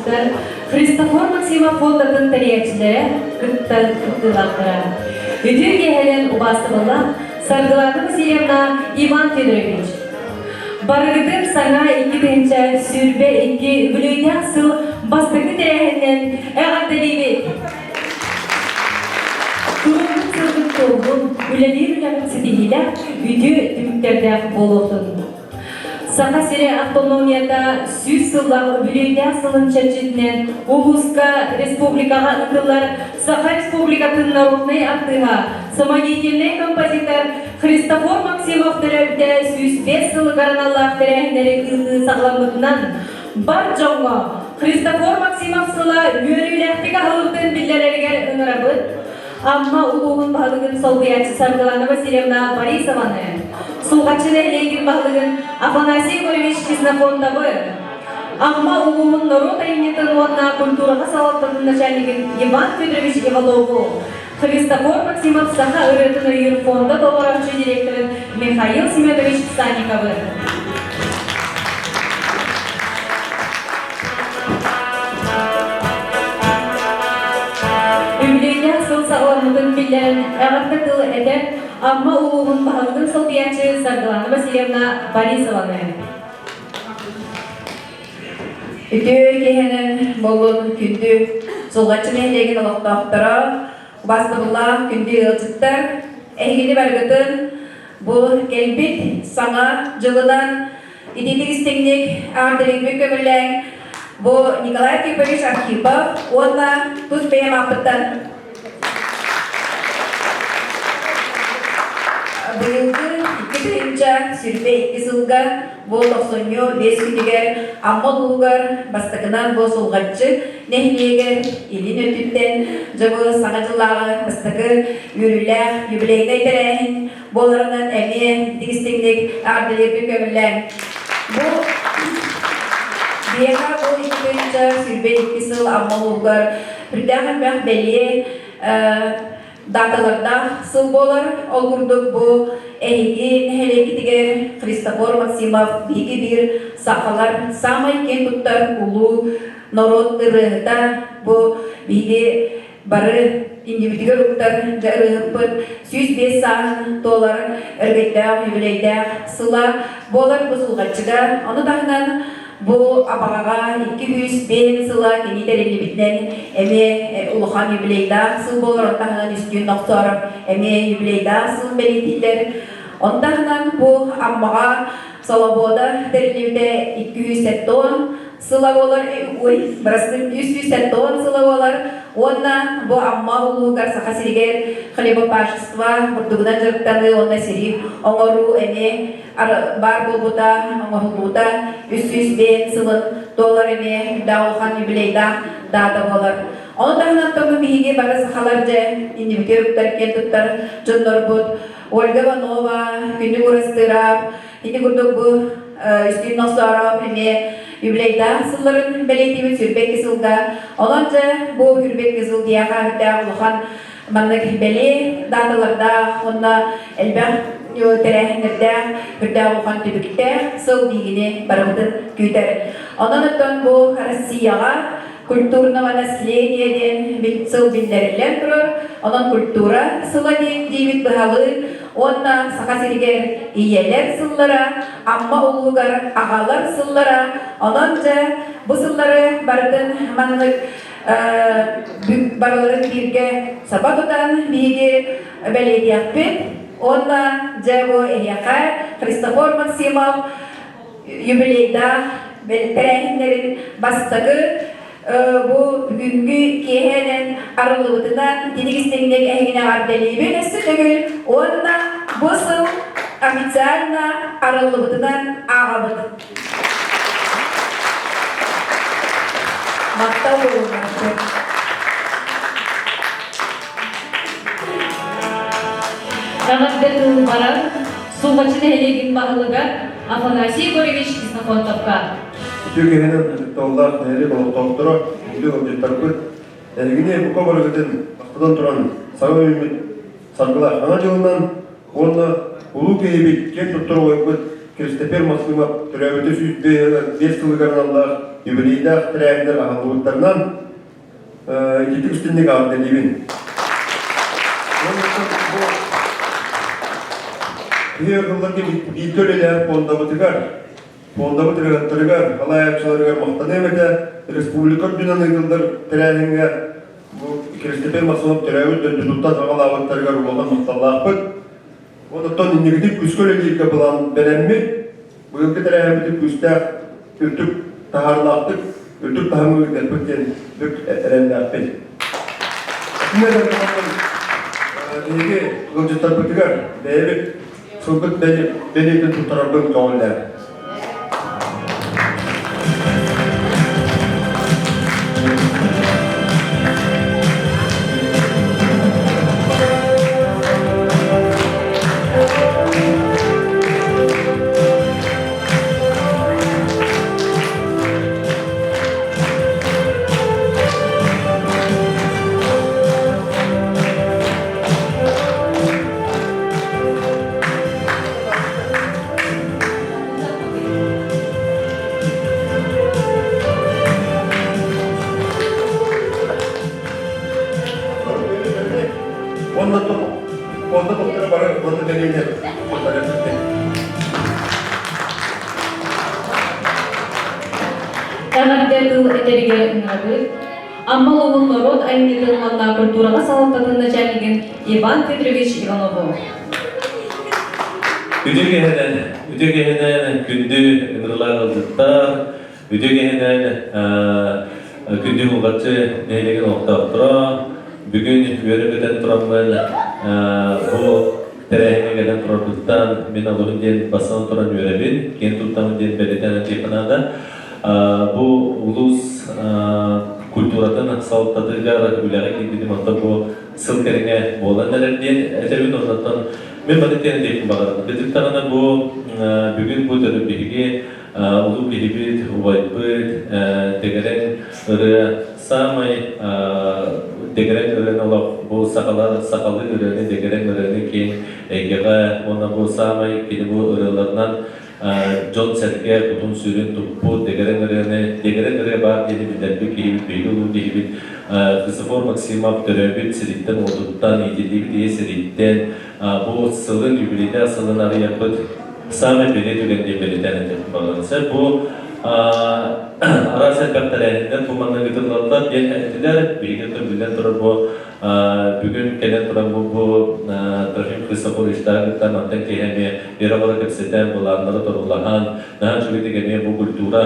Артистер Христофор Максимов фондатын тәрiyatçilere кыттыландыра. Үдір кехелен убастығыла Саргыланымыз елемна Иван Федорович. Барыгытым саңа 2-нче сүрбе 2 бүлөйден сыл бастығы тәрәхінен әғаттелейбет. Турумдың сылдың тоғын үләдер-үләмін сетегелі үйде түміктерді болуқтың. Сақа сере автономията сүз сыллағы бүлейден сылын чәрчетінен Улуска республикаға ыңғылар Сақа республикатын народный аттыға самодеятельный композитор Христофор Максимов тәрәбді сүз 5 сылы қараналлақ тәрәхінері ылды сағламытынан бар жоңға Христофор Максимов сыла өріләқтігі халықтың білдерергер ыңырабыд. Амма улуғын бағылығын солбиятчы Саргыланова Селевна Борисованы, Сулғачыны Легин бағылығын Афанасий Григорьевич Чеснофондабы, Амма улуғын народ айнетін онна культураға салаттығын начальнигін Иван Федорович Ивалову, Христофор Максимов Саха Үретін үйір фонда долларовчы директорын Михаил Семенович Санниковы. Сағыланудың білдерін әғатты тылы әдер, амма ұлығын бағылығын сылбиятчы Саргыланова Селевна Борисованы. Үті кехенін болуын күнді солғачын әйлеген ұлықтақтыра, бастығыла күнді ұлчыттар, әйгені бәргітін бұл келбет саңа жылынан идетік істеңдік ардырегбі көмірләң бұл Николай Архипович Архипов, онна тұз бәйім апыттан. Быйылғы 2-нче сүрбе 2 сылга бұл 95 күнігер аммал ұлғар бастығынан бұл солғатчы нәхінегер елін өтіптен жабы саңа жылағы бастығы үрілі юбілейді айтарайын боларынан әме дегістеңдік ардылерді көмілі. Бұл бияға бұл 2-нче сүрбе 2 сыл аммал ұлғар үрдәғын бәқ бәлі даталарда сыл болар, ол күрдік бұл әйгі нәхелекетігер Христофор Максимов бейгі бір сақалар самай кен тұттар ұлу народ ұрығыда бұл бейгі бары индивидігер ұқтар жарығыппын сүз 5 сағын толар үргейдәғ, юбілейдәғ сыла болар бұл сылғатшыға. Оны дағынан бұл абағаға 200 сыла кені дәрелі бітінен әме ұлыған юбілейдәғ сыл болар. Онтағынан үстін нұқтарып әме юбілейдәғ сыл бәлетейлер. Онтағынан бұл аммаға салабода дәрелі 200 тонн сыла болар, бірастың 300 тонн сыла болар. Онна бұл амма ұлығар сақа сирегер хлебопашества бұрдығынан жырықтаны онна сирек оңыру әне бар бұл бұта оңырылуда 300 сылын доллар әне дауылған юбілейда дада болар. Оны тағынан тоғы бейге бары сақалар жа индивидер ұқтар кен тұттар жондар бұд. Ольга Ванова күні көрістірап, ені күрдік бұл үстін носарап әне юбилейда сылларын бәлетемін сүрбек сылға. Оланча бұл үрбек сыл дияға үттәғ ұлған маннық бәле даталарда, онна әлбәқ тәрәхіндерді үрдәғ ұлған түбіктәғ сыл бейгіне барығыдың көйтәрі. Онан өттен бұл Россияға культурного наследиеден сыл билдерилен турар. Онан культура сыла дейбит быхалы, онна сақа сиригер иелер сыллара, амма улугар ағалар сыллара. Онан жа бұ сыллары бардың манлық барыларын бірге сабатудан биге бәлетияқпет. Онна жа бұ әйяқа Христофор Максимов юбилейда тәрәхіндерін бастығы бұл бүгінгі кехенен арылуытынан денегістеңдегі әйгіне ардалейбен әсі түгіл, онына бұл сыл официально арылуытынан ағабыды. Мақтау болуынларды. Ағатты тұлын барар, сұлғачыны әлеген бағылыға Афанасий Григорьевич Чеснофондабқа. Türkiye'nin tollar nehri balık doktora, gidiyor objektar kut. Yine bu kabarıkın akıdan duran sağ ümit sargılar ana yılından onunla ulu keybi ken tuttura koyup Kristofer Maksimov türevete süzde 5 yılı kanallar юбилейдах тирәһендер аһыллыктарынан итик үстенлек алды дибин. Hier yıllarki ilköleler fonda bıtırgar, halayakçılargar maqtan emete, Respublika dünyanıgıldır tirahinge bu Kiristepel Masonov tirahi döndüdükten ağalabıtlargar ulodan maqtallaqpıt. Ondan indigidik küsköleliyke bulan belenmi, bu yılki tirahimetik küstaq ürtük taharlaqtık, ürtük tahamı derpökten dök erenlaqpet. Neden nege gılcıtlar bıtırgar, beylik Sılgıt beni tutarabın kavunlar. Onda doktora bara onda deneyler. Тағаттардың әтерге ұнады. Аммал оғыл народ айнетілманна культураға салықтатын начальниген Иван Петрович Иванову. Үдегенен күнді ыңырлағылдықтар, үдегенен күнді ұлғатшы нейлеген оқтап тұра, бүгін өрігіден тұрамын бұл тәрәйіне кәден тұрардықтан мен алығын ден басынан тұран өребін, кен тұлтамын ден бәлетен әтепінада. Бұл ұлыс культуратын салттатыгар үләғі кендеді мақта бұл сыл кәріңе болан әрерден әтәуін орнаттан мен бәдеттен дейін бағарым. Дедіктағына бұл бүгін бұл түрі бігі ұлы бейбіт, ұвайбыт, дегерен ұры самай дегерен ұрын олақ бұл сақалы ұрыны дегерен ұрыны кейін әйгеға оны бұл самай кені бұл ұрыларынан Джон Сәрге бұтын сүрін тұппу дегерен ұры бар дені білдербі кейбіт бейгі ұлы кейбіт Христофор Максимов түрәбіт сіріттен олдықтан еделік дие сіріттен бұл сылын юбилейді асылын арияқыт самай беле түгенде беледен әтіп бағылса бұл Ара сәлбәқтәрәйінден тұманны ғытырларда ден әттілер бейгі түрбілден тұрыр бұл бүгін кәлен тұран бұл Трофим Христофор іштағыттан антын кейәме ерағалы көпсетен бұл арнары тұрғылаған нән жүгеті кәме бұл культура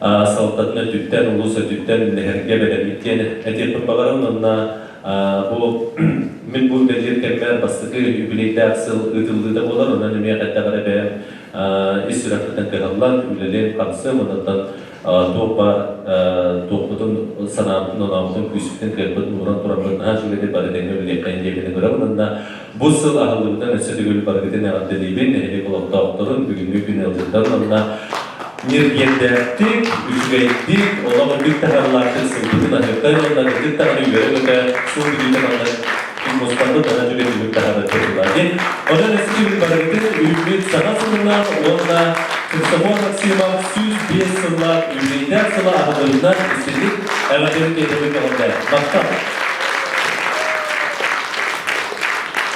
салттатыны түттен, ұлысы түттен ләхерге бәлеметтен әтепін бағарым онына бұл мен бұл бәлер кәммәр бастықы юбилейді ақсыл ұтылды болар, онан үме қаттағары бәйім ес сүрәқтен кәғалан үлелен қамсы, онаттан тоқпытын санамытын, онамытын, күсіктен кәрпытын, ұран тұрамытын, жүгеде бар едені өлі қайын дегені көрі, онында бұл сыл ағылығыдан әседі көлі бар едені ағады дейбен, әйе қолақта ауқтырын, бүгінгі күн әлдерден, онына Мергендәктік, үзгәйттік, олағы бүк тағарлардың сылдығын ағықтан, онда бүк тағары үйері өте сол бүдейден аңдар Моспанды дана жүреті бүк тағары тұрғылады. Одан әсі бір барығын үйбет саға сылынан, онда Христофор Максимов сүз бес сыллар, үйбейдер сылы ағылығынан үстелік әғадерін кетіріп оғындар. Мақтан.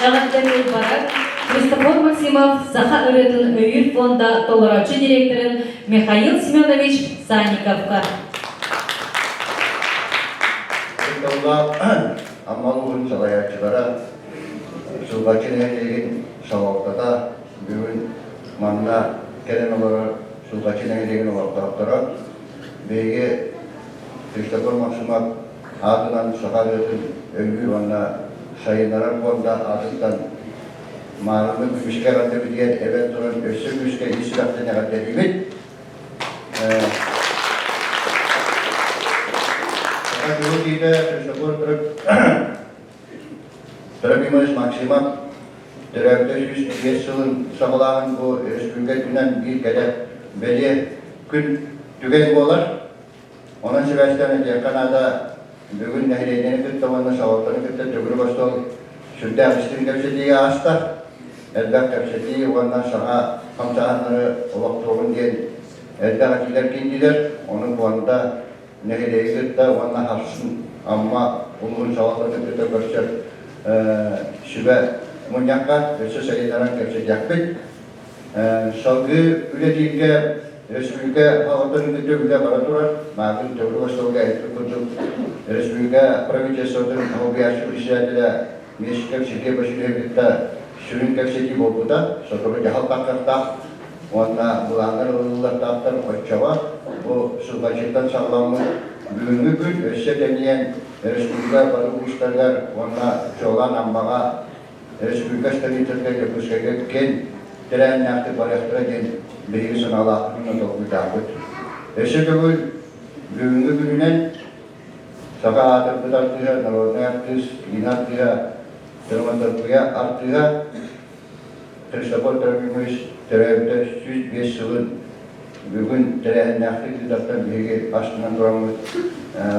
Әғаттен барак, Христофор Максимов Саха Үретін өйір фонда толырачы директорын Михаил Семенович Санниковқа. Аммал ұғын салаячылара Сулғачын әңгеген сауақтата бүгін маңына кәлен олары Сулғачын әңгеген олақтақтара бейге Христофор Максимов атынан Саха Үретін өйір онына сайынарар фонда атыстан Mağlumun güçke randı bir diğer evet duran ösü güçke İsraf'ta ne kadar limit. Fakat yolu değil de Hristofor Trabimız Maksimum Trabimız 105 yılın sağlağın bu Respublika'ndan bir kere belli gün tüketim olar. Onun sebepten Kanada bugün nehreyden kırtavanla sağlıklarını kırtıp tügürü başta Şurada Hristiyan kapsediği ağaçta Elbette kapsediği ondan sonra kamçahanları olaktuğun diyen elde hatiler kindiler, onun bu anda nehileyi gırtta, ona hapsın ama ulun sağlıklı gırtta görüşer şübe munyakka, öse sayıdaran gerçek yakbet. Salgı ülediğinde Respublika Havatanın gıttı bile baraturar, mağdur tevri başlığa etki kurduk. Respublika Provinciası'nın hobiyası ülüşlerinde Meşikler Şirke Başı'nda birlikte sürün kapseti bolguda, sotoru jahal takırta, ona bulanlar olurlar taktar koççava, bu sulbaçetten sağlamı büyüğünü gün, össe deniyen Respublika Balı Uçlarlar, ona çoğlan ambağa Respublika Stabilitörler yapışkaya ken, teren nakti baraktıra gen, biri sınavla aklına doğru takıt. Össe kögül, büyüğünü gününen, saka adır bıdartıya, narorna yaptız, inattıya, termantartıya, artıya, Kristapol tarafımız tereyde 105 yılın bugün tereyağı nakli kitaptan bir aslında duramız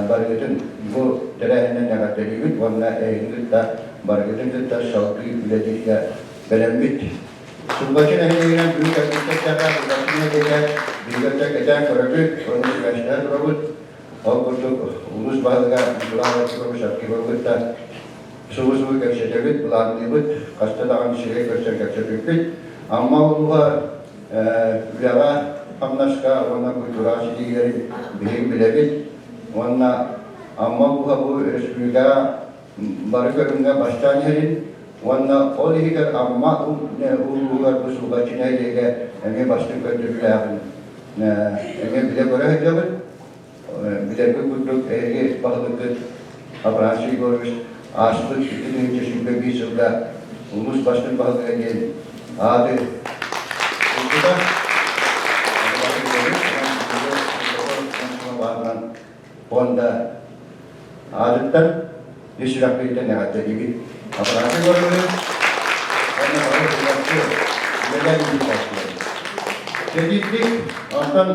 bargıtın bu tereyağından negatiflik onunla eğitimde de bargıtın da şarkı biletikle belenbit. Sulbaçın ehliyle büyük akıtlıklara ulaşımına gelen bilgilerle geçen gördük. Onun süreçler duramız. O kurduk ulus bağlığa bulağına çıkmış şarkı bargıtta suvu gerçekçi bulandığı kasta dağın şirek gerçekçi ama uluğa üyara hamnaşka ona kulturası diğeri bilim bilebit ona ama bu Respublika barıklarında baştan yerin ona olihler ama uluğa bu sulbaçına ile eme başlık götürülen eme bile göre hedefler bile kurduk eğri bağlık aparası görmüş Aslında bütün yaşında bir yılda ulus başkan bağlığa geldi. Adı burada Honda adıttan disirak birlikte ne hatta gibi. Aparatı görüyoruz. Ona bağlı bıraktı. Neden bir başlıyor? Sediklik, ondan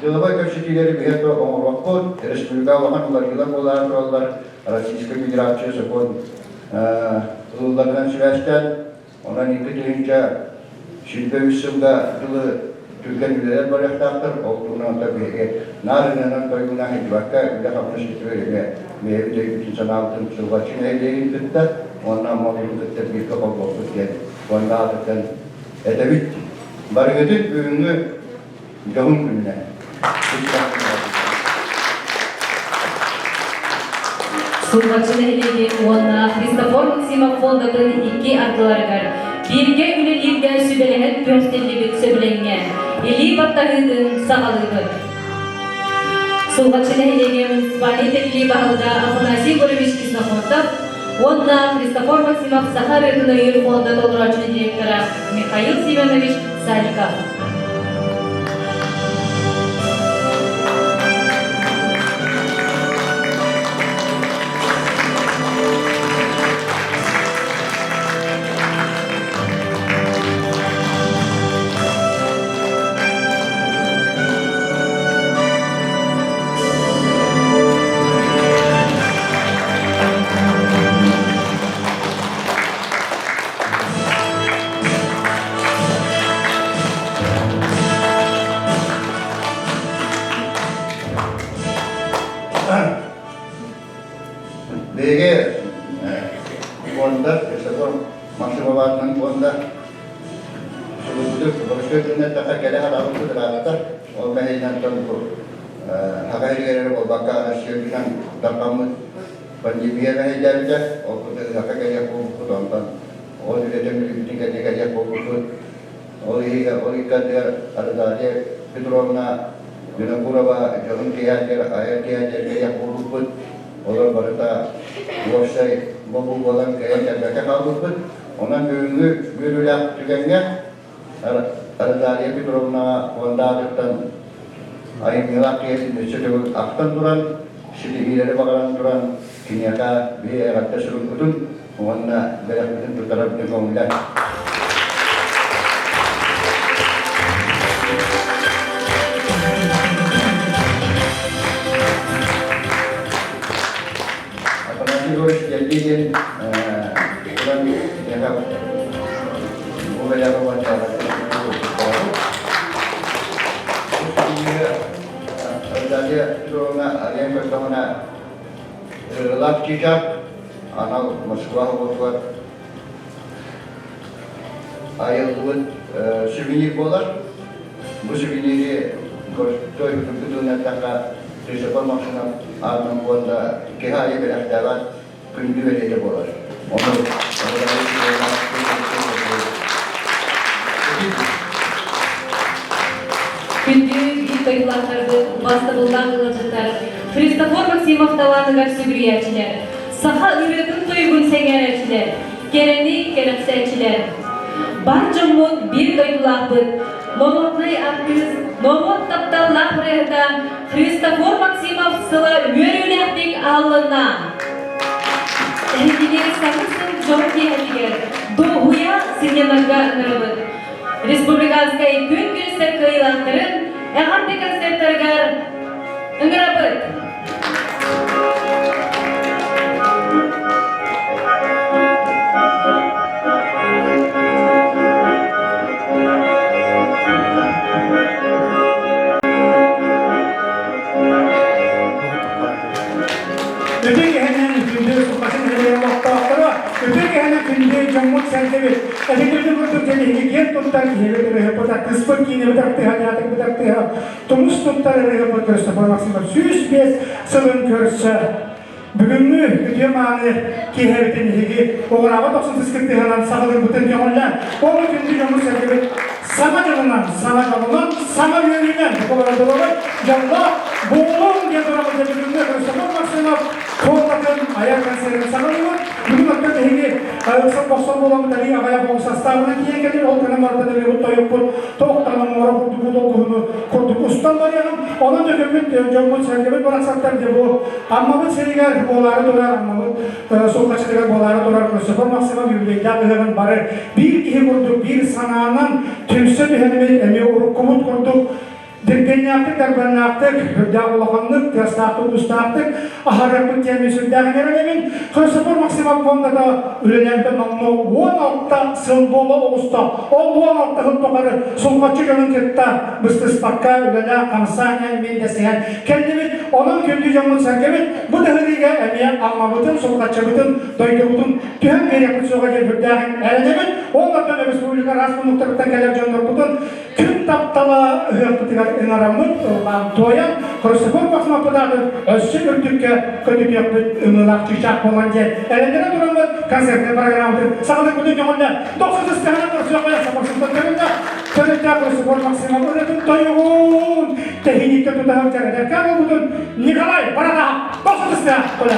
Dilabay Kapsitileri bir hafta omurvakot, Respublika Vahan yılan olanlar, Rasiska Migrasya Sakon, Ululardan süreçten, ona niketilince Şilbe Üssüm'de Türkiye ülkeler barıştaktır, olduğundan tabii narınan koyunan hizbaka bile kapmış getiriyor. Mevcut bütün sanatın sulbaçın eyleyin kıtta, ondan malum kıtta bir kapak olsun diye, ondan adıktan edebit. Barıgıdık ürünü Gavun gününe. Sulbaçın ehligi ona Kristofor Maksimov fondatın iki artılarıgar. Birge ülelirgen sübelehet gösterliği söbülengen. Eli battahıdın sağlığı. Sulbaçın ehligi munisipali tekli bağlıda Afanasi Gorevişkisine fondat. Ona Kristofor Maksimov Sahar Ürünayır fondat olarak direktörü Mikhail Simenovich Salikov. Bege fonda, Kristapol Maksimov'un fonda Sulubudur, Barışköy'ünde takar gele halalısı dırağıdır. O meheyden tanıdı. Hakayriyeleri o baka arasıyorduktan takamız pandemiye meheylerce o kutu hakayriye kovuku tonton. O dilede bütün kadegaya kovuku. O ikadya arıdariye Petrona Yunapurava Jolun Tiyajer, Ayat Tiyajer kaya kovuku. Olar barıta Yorsay Bobu olan kaya terbeke kaldık. Ondan büyüğü büyülüler tükenge arıdariye Petrona ondadıktan ayın yılak kıyasında sütü aktan duran, sütü ileri bakaran duran, kinyaka bir eratta sürün kutun, onunla belak bütün tutarap nefamlar. Apalagi harus jadi bulan yang mulai apa wawancara en pertama lak cicak anak Moskva buat ayol buat souvenir bolar. Bu souveniri toy kutunya taka Christopher maksudnya anam buatda kehari berahdalan kundu berede bolar. Onu Күнді тойлақтарды бастырылған ғылжықтар, Христофор Максимов таланығар сүгіриячілер, саха үретін тойгун сәңәрәчілер, керені керексәчілер. Бар жоммон бір тойлақпыд, момотлай артист, момот тапталлақ рәхда Христофор Максимов сыла өріләқтік алына. Әйгілер саңысын жон кейәлігер, доғуя синемага нұрыбыд. Республиканскай күн күрістер кыйлақтырын, әғамды концерттарғар үңірабыд. Öteki hemen günde sokasın hele vaktaktara, öteki hemen günde camut sertebe. Öteki bu Türkiye'de gen tuttar hele böyle yapar, kısmet kine bıraktı hayatı bıraktı. Tumus tuttar hele yapar Christopher Maximov. 105 sılın körse. Bugünlü ödüyemanı ki hevetin hegi oğrava 98 kırtıhanan sağılır bütün yollar. Onu gündü camut sertebe. Sama canından, sama yönünden bu kadar dolayı canla boğulun diye duramı cebiminde Christopher Maximov kollatın ayak kanserini sağlıyor. Bugün hakkında hegi ayaksan boksal boğulamı tarihi ağaya boğsastarına kiye gelir. O kanım arada bir hutta yok bu. Toğuktanın mora kurdu dokuğunu kurduk. Ustan var yanım. Onun dökümün camut sertebe bıraksaklar diye bu. Amma bu seriler boğuları durar. Amma bu sol kaçırlar boğuları durar. Christopher Maximov yürdekler kızağın barı. Bir kihi kurdu. Bir sanağının tümsü dühenimi emi urup kumut kurduk. Dirgeniyaktık, darbanaktık, dağılağınlık, testaktık, ustaktık, aharaptık temizlikten verememin. Christopher Maximov konuda da ürelerde namlu 16 sılbolu oğusta, o 16 hıttokarı sulkaçı gönün kırtta, bıstız bakka, ürele, kansanyen, mendesiyen, kendimi onun kündü camın serkemin, bu dağıliğe emiye almabıtın, sulkaçı bütün, doydu bütün, tühen gerekli soğa gelbirdeğin erenemin, onlardan Respublika Rasmunluktarıktan gelir canlar bütün, kün taptala hıhtıtıgar inaramın, toyan, Christopher Maximov pıdardı, özsü ürtükke, kötük yapıp, ımılak, çiçak olan yer, elendere duramız, konsertler programıdır, sağlık bütün yolunda, 90 istehanın Rusya Saparsızda töründe, töründe Christopher Maximov öğretim toyuğun, tehinikte tutağım çereder, kanal bütün, Nikolay, Barada, 90 istehan, kola.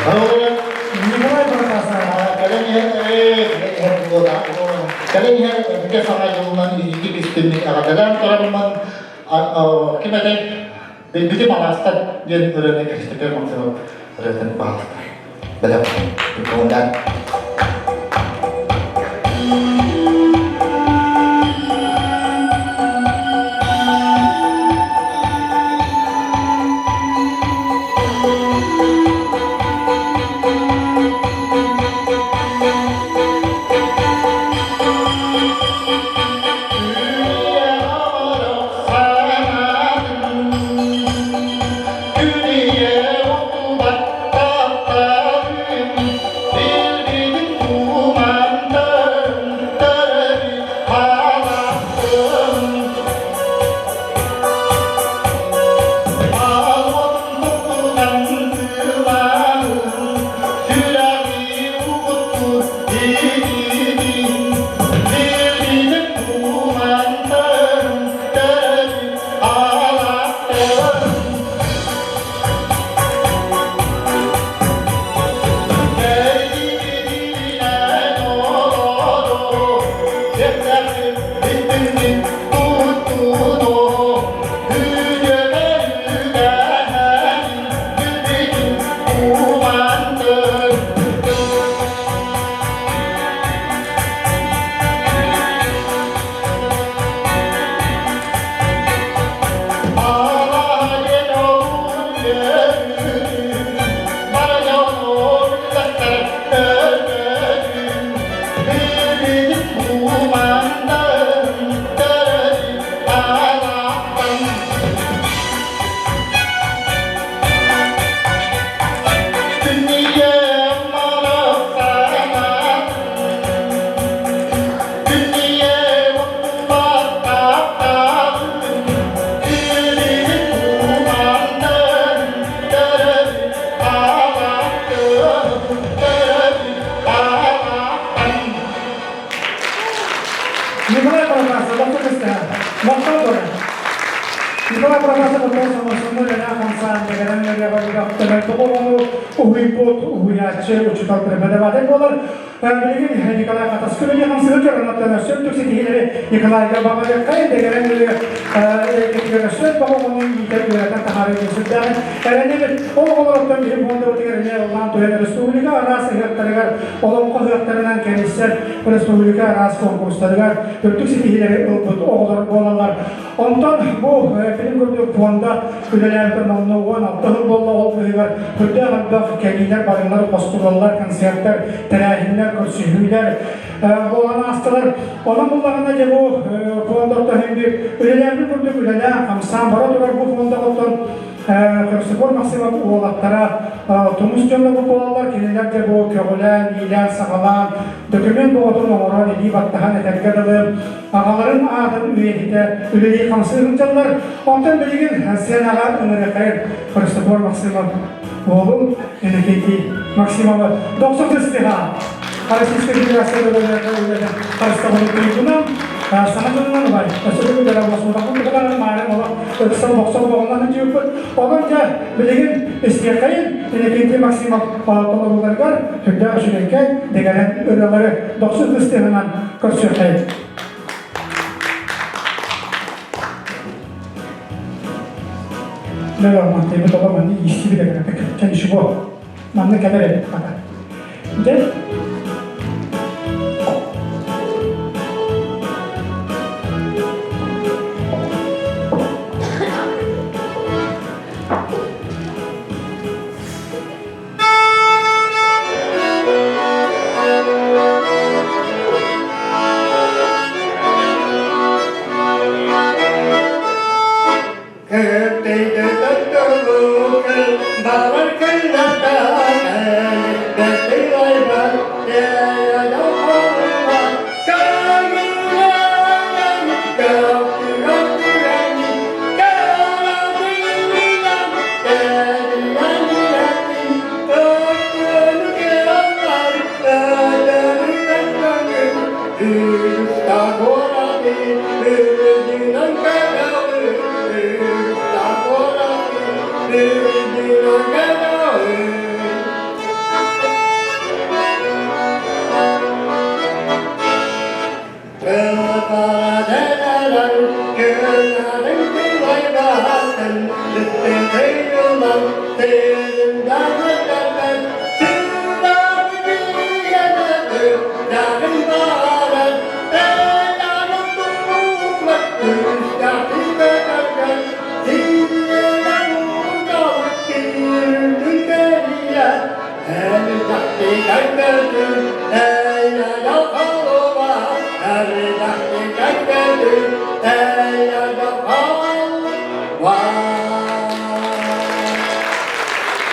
Николай Протасов. Kalinya kita sangat jauhan di bisnis dalam orang kita jadi malaskan jadi orang yang kita maksud orang bahas dalam kemudian Николай Протасов sama semua dan akan sampai dengan media dengan toko uhiput uhuyace ucutan berbeda-beda bolar dan begini Nikolai atas kuliah yang seluruh orang dan untuk sendiri Nikolai yang bapak kaya dengan media ketika sudah bapak mengingat kegiatan tahari itu sudah karena ini orang orang yang mau dengan orang tua yang Respublika ras yang terdengar orang kau yang terdengar kenisar Respublika ras konkursi terdengar untuk sendiri untuk orang bolar ondan bu film grup fonda kuliah ternaungan atau bola olmuyor kuliah ada kegiatan baranglar postularlar konserler terahimler kursiyler olan hastalar olan bunlarına da bu fonda hem bir ülelerini kurduk üleler kamsan baradılar bu fonda otan spor maksimum oğlaklara Tumuscan'da bu oğlaklar kendilerce bu köğülen, iyiler, sağalan dökümen bu otun oğlan edip attahan etergadalı ağaların ağadın üyeliğinde üleliği kamsırıncalar ondan bilgin sen ağar önere kayır spor maksimum oğlum eneketi maksimumı 90 istiha Arasiste Federasyonu Öğretmenleri Karşılamanın Kıyıkı'ndan sanatından var. Mesela dalam masukkan pun kita kemarin orang boksor bangunan juga orang jah bilingin istiqain ini kita maksimal kalau bukan sudah sudah dengan orang dokter istiqanan kerja Lalu mati betul mandi isi dengan jadi sebuah mana kadar kata. Jadi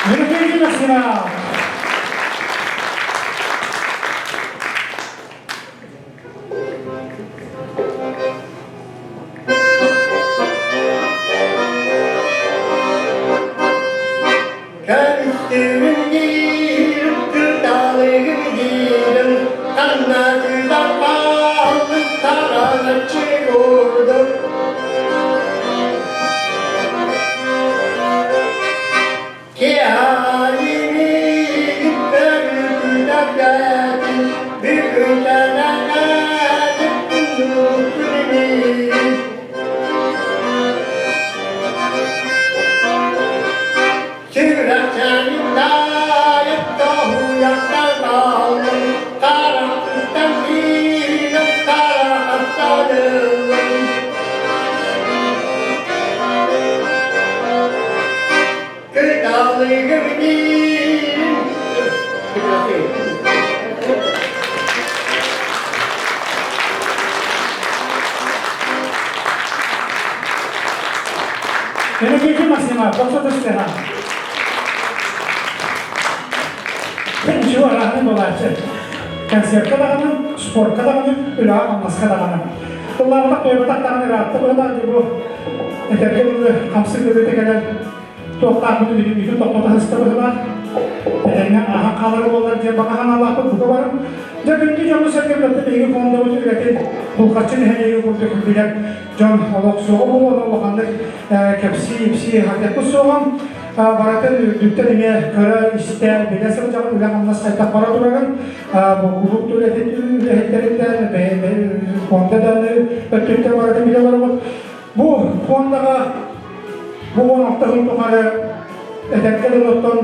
Yürüyün Maxima. Yürüyün Maxima. Doktor Stehan. Ben şu arahını dolayıcı. Konser kadağının, spor kadağının, ülağı anlas kadağının. Bunlarla koymataklarını rahatlı buradan bu eterke bunu kamsız göbete kadar tohtan bunu bütün toplata hıstırılar. Eline aha kaları olar diye bakahan Allah'ı bu kabarım. Jakınki canlı sergimlerde ilgi konuda bu tür bu kaçın hediye kurdu külbiler. Can olak soğuk olan olakandır. Kepsi hatta bu soğan baratın dütten ime kara işte bilese zaman ulan anlas kaytak para durarım. Bu kulüp türetlerinden ve konuda da ötürte baratın bile var. Bu konuda bu noktayı tutarı etekleri nottan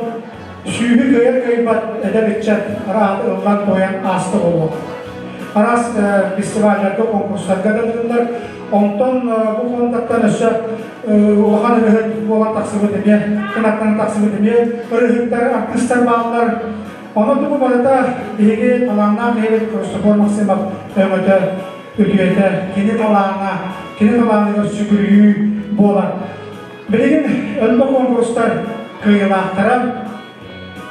süyü göğe kaybat edebiyat rahat olan koyan astı oldu. Aras festivallerde konkurslarda katıldılar. Ondan bu kontaktan aşağı ohan öğret olan taksim edemeye, kınaktan taksim edemeye, öğretler, artistler bağlılar. Onu da bu barada ilgi alanlar evet Christopher Maximak ömüde ödüyete, kendi alanına süpürüyü boğular. Bilgin önde konkurslar kıyılahtırım.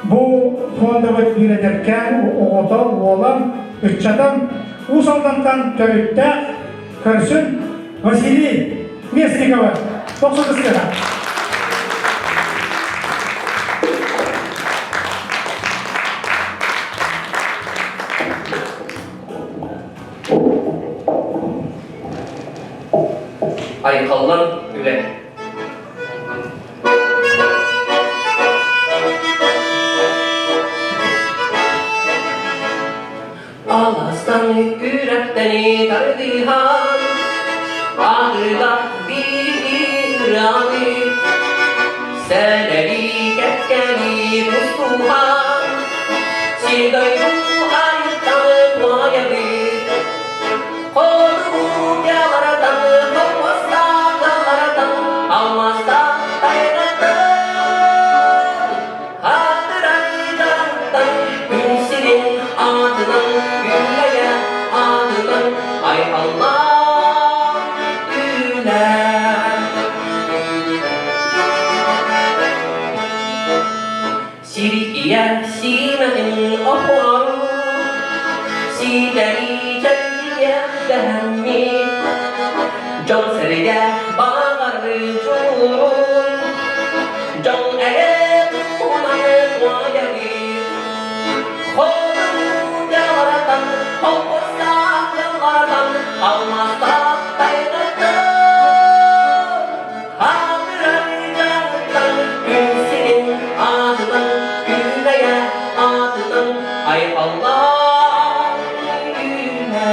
Bu fonda bir ederken oğlan, üç adam, Usaldan'dan törütte Körsün Vasili Mesnikova. 90 lira. Aykallan üle. Alastan yürekteni tardihan, ağırda bir rami, seneli ketkeli mustuhan, sigayu ayıttan muayabi, kodu yalaratan, kovastan yalaratan, almastan tayratan, hatıraydan, ünsinin adının, gülleye adının, ay Allah güle. Siriye simenin ohvaru, sideri celliye dehemmi, can seriye bağır curun, can ere umanı duayeli, kodu yalaratan, kovastan yalaratan, almastan tayratan, hatıraydan, ünsinin adının, gülleye adının, ay Allah güle.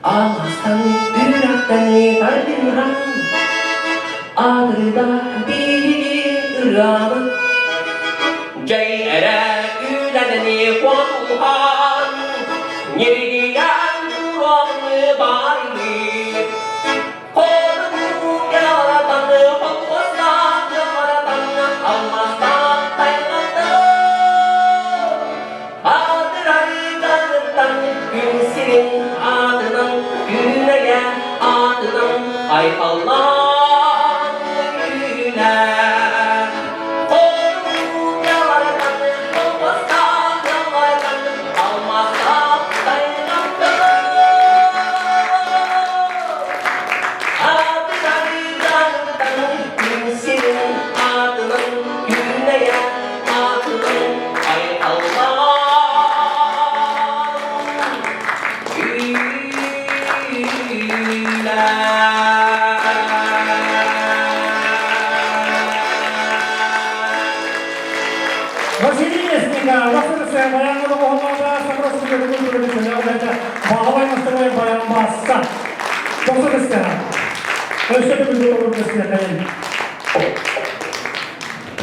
Ağlastan yürekten tardihan, ağrıda bir ıramı, cay ere güleneni kuan, niriyen duranı bari, kodu yaratan, kovastan Спасибо. Nasılsın? Bayanları olmada sonrası görüşürüz. Bağlay nasıl bayan bassa. Nasılsın? Ölçüde bir yol olur destekleyin.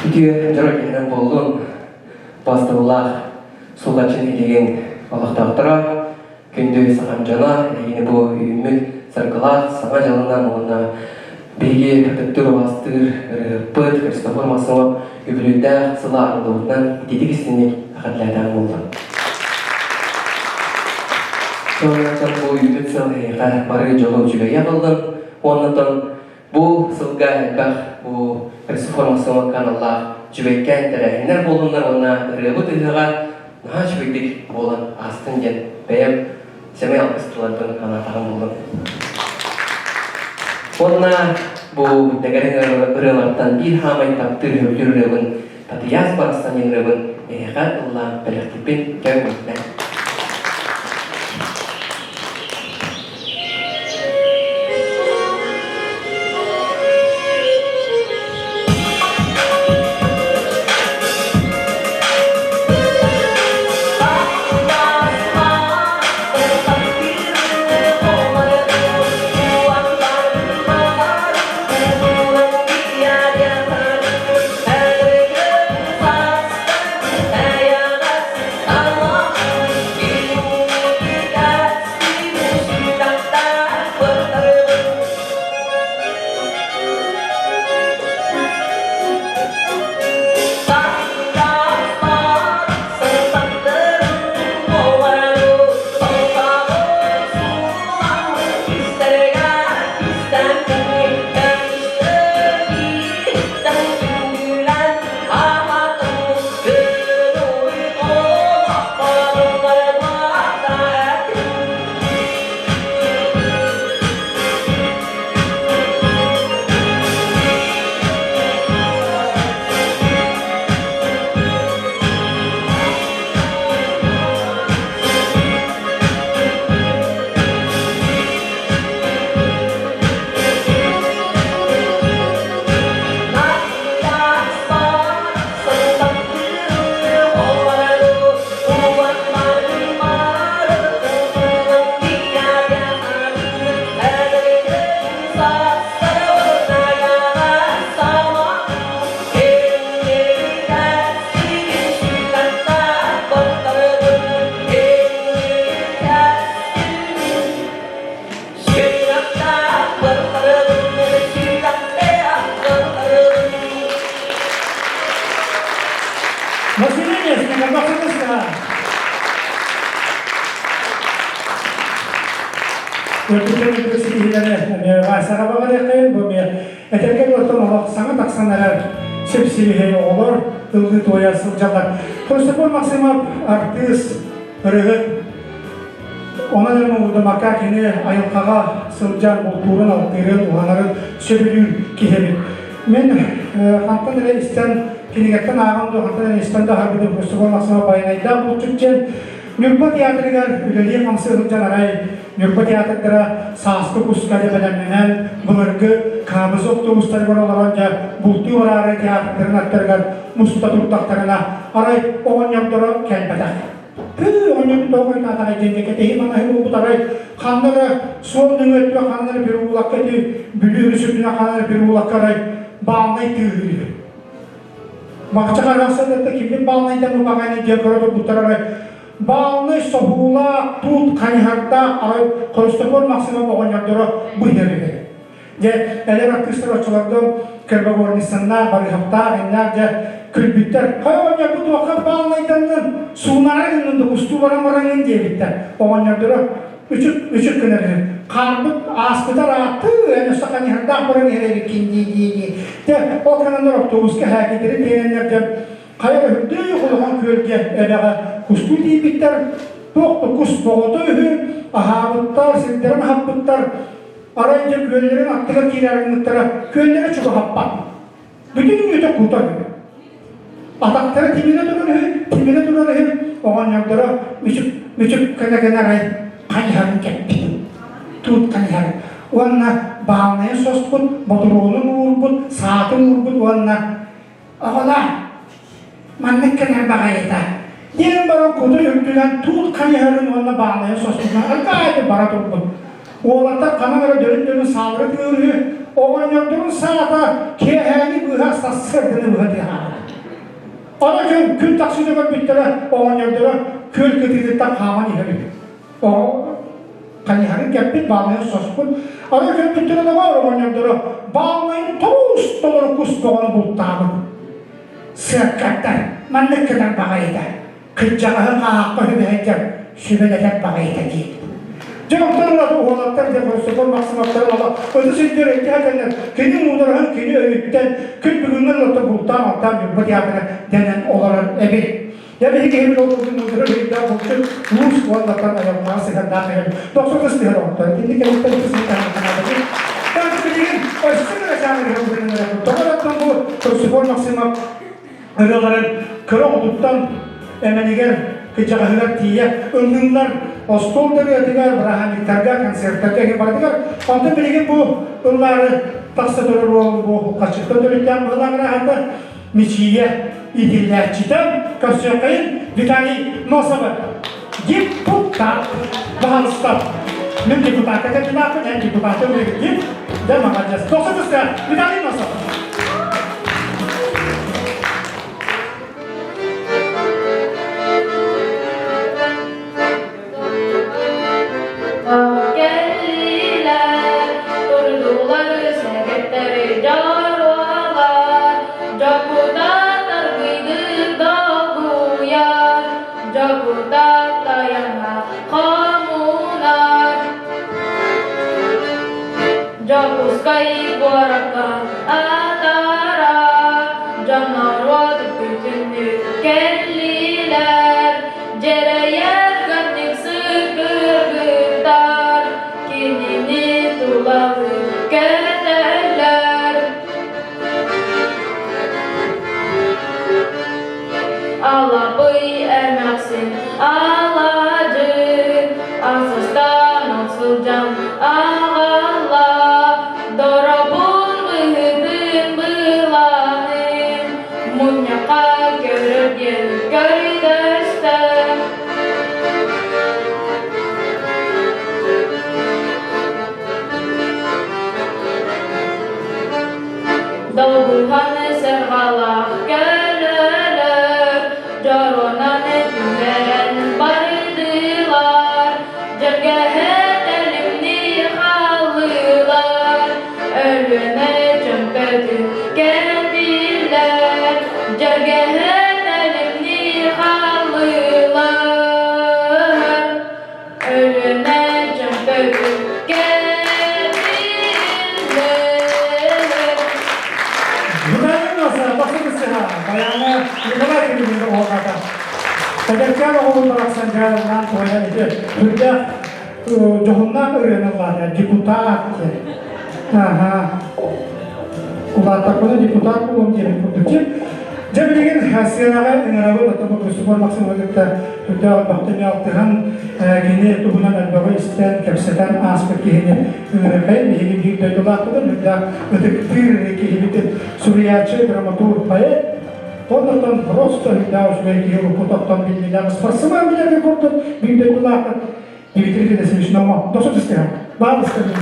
Video жаргенен болдун бастыбылах сулгачын илеген алактактыра күндө сагам жана эне бу үмүт саркылак сага жалынан онна биги катыктыр бастыр пыт Христофор Масова үбүлүдө сыла ардылыгынан дедигисиник акатлайдан болду. Сонрактан бу үмүт сылыга бары жолу жүгөйө калдым. Оннотон бу сылга бах бу Христофор Масова каналла жүбеккен тәрәһиннәр болуннар онна рыбы тыгыга наһа жүбектик болан астын ден бәйәп сәмәй алкыстылардан канатаган болдым. Онна бу дәгәрен ырылардан бир хамай таптыр өлүрөбүн татыяз барастан еңрөбүн эйга ылла бәләктипин кәүмәтнә. Ötürü üniversiteleri Vaysara bağır yakayım bu bir eterken ortamı sana taksanlar sepsili olur ılgı toya sılcalar. Hristofor Maksimov artist rıhıt ona da mı makakini ayılkağa sılcan bulturun altırın olanların söbülün kihemi. Men hantan ile isten kinigaktan ağamdı hantan ile isten de harbide Hristofor Maksimov bayınayda bu Türkçen Nürpa tiyatrigar üleliye kamsı hılcan aray Nürpa tiyatrikara saaskı kuskari belemlenen bıgırgı kabız otobüsleri var olanca bulti orarı tiyatriklerin attırgar musta turtaklarına aray oğun yaptırı kelpetak. Oğun yaptırı oğun tatay cendeketi mana hibu butaray kanları sol nümetli kanları bir uğlak eti bülüğü sütüne kanları bir uğlak aray bağımay tüğülü. Bakça karasıdır da kimlik bağımlaydan bu bağını cevkırı butaray Bağlı sohula tut kayharda Hristofor Maksimov oğunyakları bu yerleri. Eğer arkadaşlar açılardan kırba gornisanlar, barıhapta, enlerce külbütter. Kaya oğunyak bu vakit bağlaydanın suğunara gününde ustu varan diye bitter. Oğunyakları üçük günleri. Karbut askıda rahatı, en üstte kayharda buran yerleri kindiği. O kanallar otobüske hakikleri teyenlerce Kaya öhdü yuğulagan kölge edaga kustu diye bitter. Toktu kus boğdu ühü, ahabıttar, sindirin habbıttar. Arayınca köllerin attıga kilerginliktara, köllere çubu happat. Bütün yütek kurtar gibi. Atakları timine durur ühü, oğan yaklara müçük kene ray, kayharın keppi. Tut kayharın. Oğanna bağlayan sos bud, motorolun uğur bud, saatın uğur bud, oğanna. Oğanna. Mannek kenar bagayda, Diyelim bana kudu yüktülen tuğ kanyarın onunla bağlayan sosluğuna gayet bara durdu. Oğlaklar kanara dönün sağları görüyor. Oğlan yoktuğun sağda keheni bu hasta sırdını bu hadi ha. Ona gün takside var bittiler. Oğlan yoktuğun köl getirdi tak havan ihari. O kanyarın kepit bağlayan sosluğun. Ona gün bittiler de var oğlan yoktuğun. Bağlayın toz doğru kus doğru bulutağın. Sırkatlar, manlık kadar bağıydı. Kıcağın ağakları behecek, şübeleden bağıydı değil. Cevaplarla da oğlaklar defolsu, maksimapları ala, ödü sütleri ihtiyaç eder. Kendi muğdarın, kendi öğütten, kül bugünlerle de buluttan altan bir bıdiyakına denen olarak ebi. Ya bir hikayemin olduğu muğdarı heyda buluşu, Rus oğlaklar ayaklarına sıkıntı verir. Doktor kıstığı orta, kendi kendikten kısmı tanıtanadır. Ben bildiğin, öşçü yaşamını yapıldığını yapıldı. Tokalattan bu spor maksimap Araların kıra oduttan emeliger kecahılar tiye ılgınlar ostolda bir atigar brahaniktarga konsertlerge gebaradıgar ondan bilgin bu ılları taksadır bu kaçıkta dönükten bıhlangra hatta miçiye idillerçiden kasiyokayın vitani nosabı diputat bahalıstab Nüm diputat kata dilapın en diputatı dip demamacaz 90 üstü vitani nosabı Tedekkan oğlum bıraksan canından koyar idi. Hürde çoğundan öğrenirler ya, diputat. Ulattak bunu diputat bulun diye kurduk ki. Cemilgin hasiyanaga inarabı da tabi spor maksimumlukta hürde albaktını yaptıran gini tuhunan elbaba isten kepseten aspek gini kayın bir gibi de dolattıdır. Hürde ödektir ki Suriyaçı dramaturg payet. Ondan просто да уж великий потом билля спортсмен билля рекорд билля кулака и видите да смешно но до что стега бабы сказали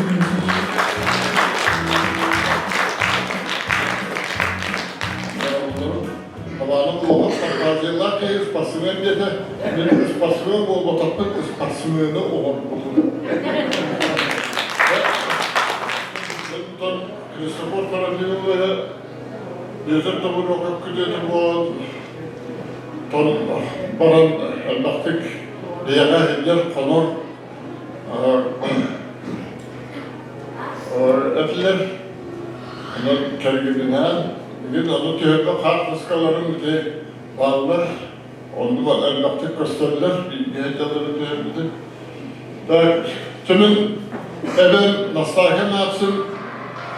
Havanın oğlu Sarkazyalar ki spasimen dedi. Benim spasimen bu otaklık spasimeni oğul buldu. Ben Christopher Tarantino ve Yüzük de bunu okuyup gidiyordu bu baran elbaktık diyene hediyer konur etiler kergibine bir adı tüyebe kart ıskaların bir de bağlılar onu var elbaktık gösterirler bir hediyeleri tüyebedi da tümün eben naslahen atsın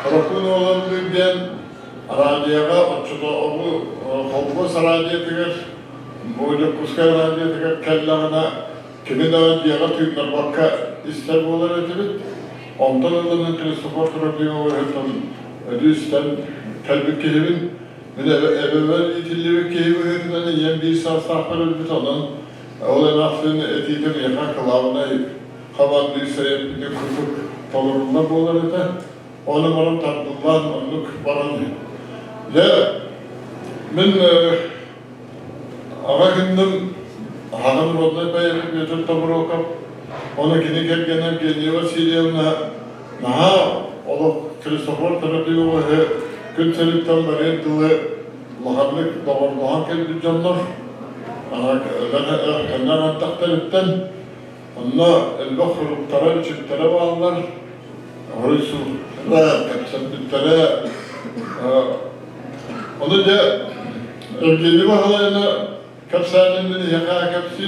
tarafın olan bir diyen Radyaga açıda onu Hobos Radyatigar, böyle Kuskay Radyatigar kellerine kimin radyaga tüyler bakka ister bolar etibit. Ondan ödünün Christopher Trabio öğretim ödüsten kalbi kelimin Bir evvel itilleri keyiflerden yem bir sarsakları bir tanan. Olan aslında etiğitim yakar kılavına kabandıysa bir de kırpık tolurunda bu olarak da onu bana tatlılar, onluk bana ya ben ama gündüm hanım rodna bayılıp götürüp tabur okap onu kini gelgene geliyor Siriyon'a naha olu Christopher tarafı o günselikten beri dılı laharlık doğan keldi canlar onlar antaktarıktan onlar el-Bahr'ı tarar için tara bağlar Horisu kapsattıkları onu da evgili bahalayla kapsanendini yaka kapsi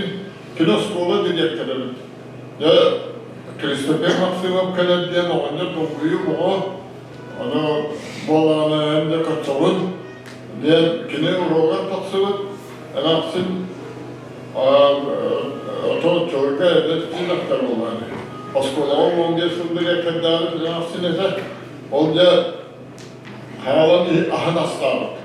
kilo skola direktörü ya Christopher Maksimov kadar diye mağanya dokuyu bu onu bolağına hem de kaçavun diye kine uğrağa taksıvı en aksin oto çorga evde tutunaklar olanı Askola olmam diye sındırıya kadar en aksin ise olca hayalan ahın aslanı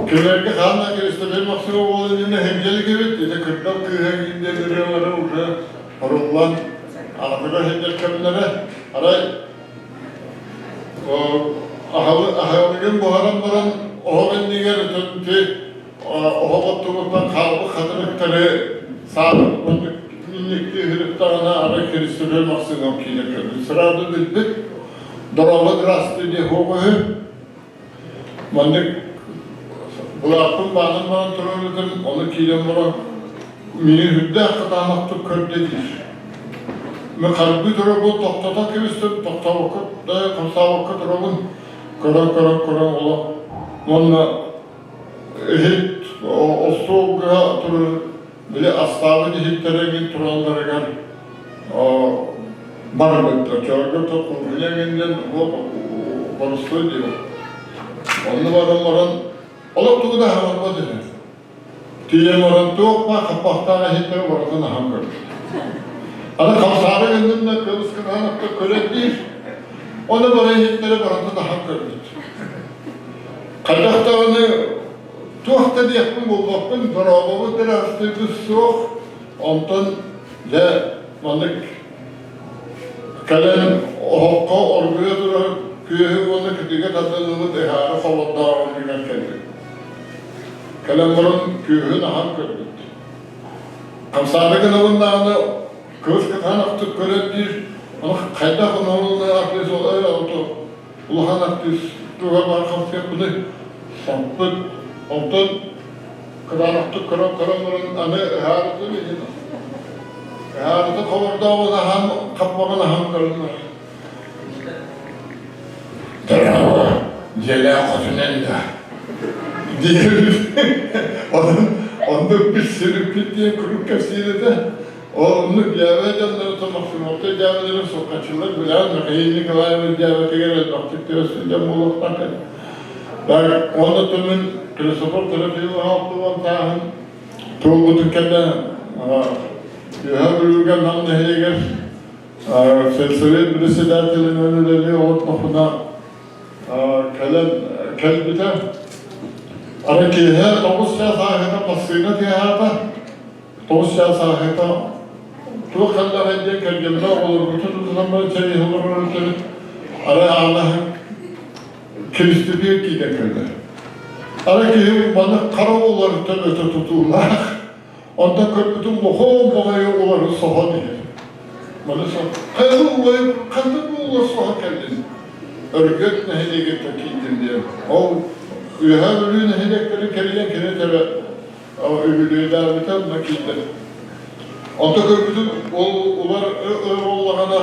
Köylerge kanla Christopher Maksimov olayını hemcelik evet dedi. Kırklar kıyıya gidince görüyorlar orada. Harullan Anadolu hemcelik kabinlere aray ahalıgın buharan baran oha bendiğer ötüntü oha battıgıktan kalbı kadırıkları sağlık minikli hırıklarına aray Christopher Maksimov kiyle kördü. Sırada bildik. Doralı grastı diye hoğuhu mandık Bulatın bağının bana turuludun, onu kiylem bana mini hüdde kıtanaktık kördedir. Kalbi duru bu toktata kiristim, tokta vakit da kamsa vakit durulun. Kıran ola. Onunla ehit, o soğuğa turur, bile astabı dihitlerengin turallarıgar. Barabıkta, çorgata kurbilenginden o barıştığı diyor. Onu varan Ola tuğu da havarma dedi. Tiye moran tuğma kapakta hitte varadın hangar. Ana kapsarı gönlümle kılıç kıranakta köle değil. Onu bana hittere varadın hangar dedi. Kadakta onu tuğakta diyekmin bulmakın durabımı derastı bir soğuk. Ondan de manık kalen hokka orguya durar. Köyü onu kütüge tadılığını deharı favatda onu kendi. Kalemlerin köyü nahar kördü. Kamsarı gınavından kılıç kıtan aktık köredir. Ama kayda kınavından aklis olay oldu. Uluhan aklis duvar var kapıya bunu sampıt. Ondan kıtan aktık kalemlerin anı eharıtı bilin. Eharıtı kavarda ona ham kapmağına ham kırılır. Bravo, Celal Hocan'ın diyebiliriz. Onun bir sürüp diye kurup kesiyle de onu cevap canları tamaksun orta cevapları sokakçılar bilen mekayini kalayımız cevapı gelip baktık diyorsun da muğlaktan kadar. Ben onda tümün Christopher tarafı hafta var tahın tuğbu tükkende yuha bölügen nam nehiyeger selseli birisi dertelin önüleri oğutmakına kelbite Arakiye Tosya sahada pasina tiyata Tosya sahada tu kalla hediye kelgemde olur bütün zaman çayı olur ara Allah Kristiye ki de keldi Arakiye bana karavollar öte tuturlar onda köpütün boğum boğayı olur sohadi bana sor hayır olayı kandı bu olur soha keldi örgüt nehine getirdim diye o üyeha bölüğün hedekleri keriyen kere tebe övülüğü davete nakilde. Anta körgütün ular oğullarına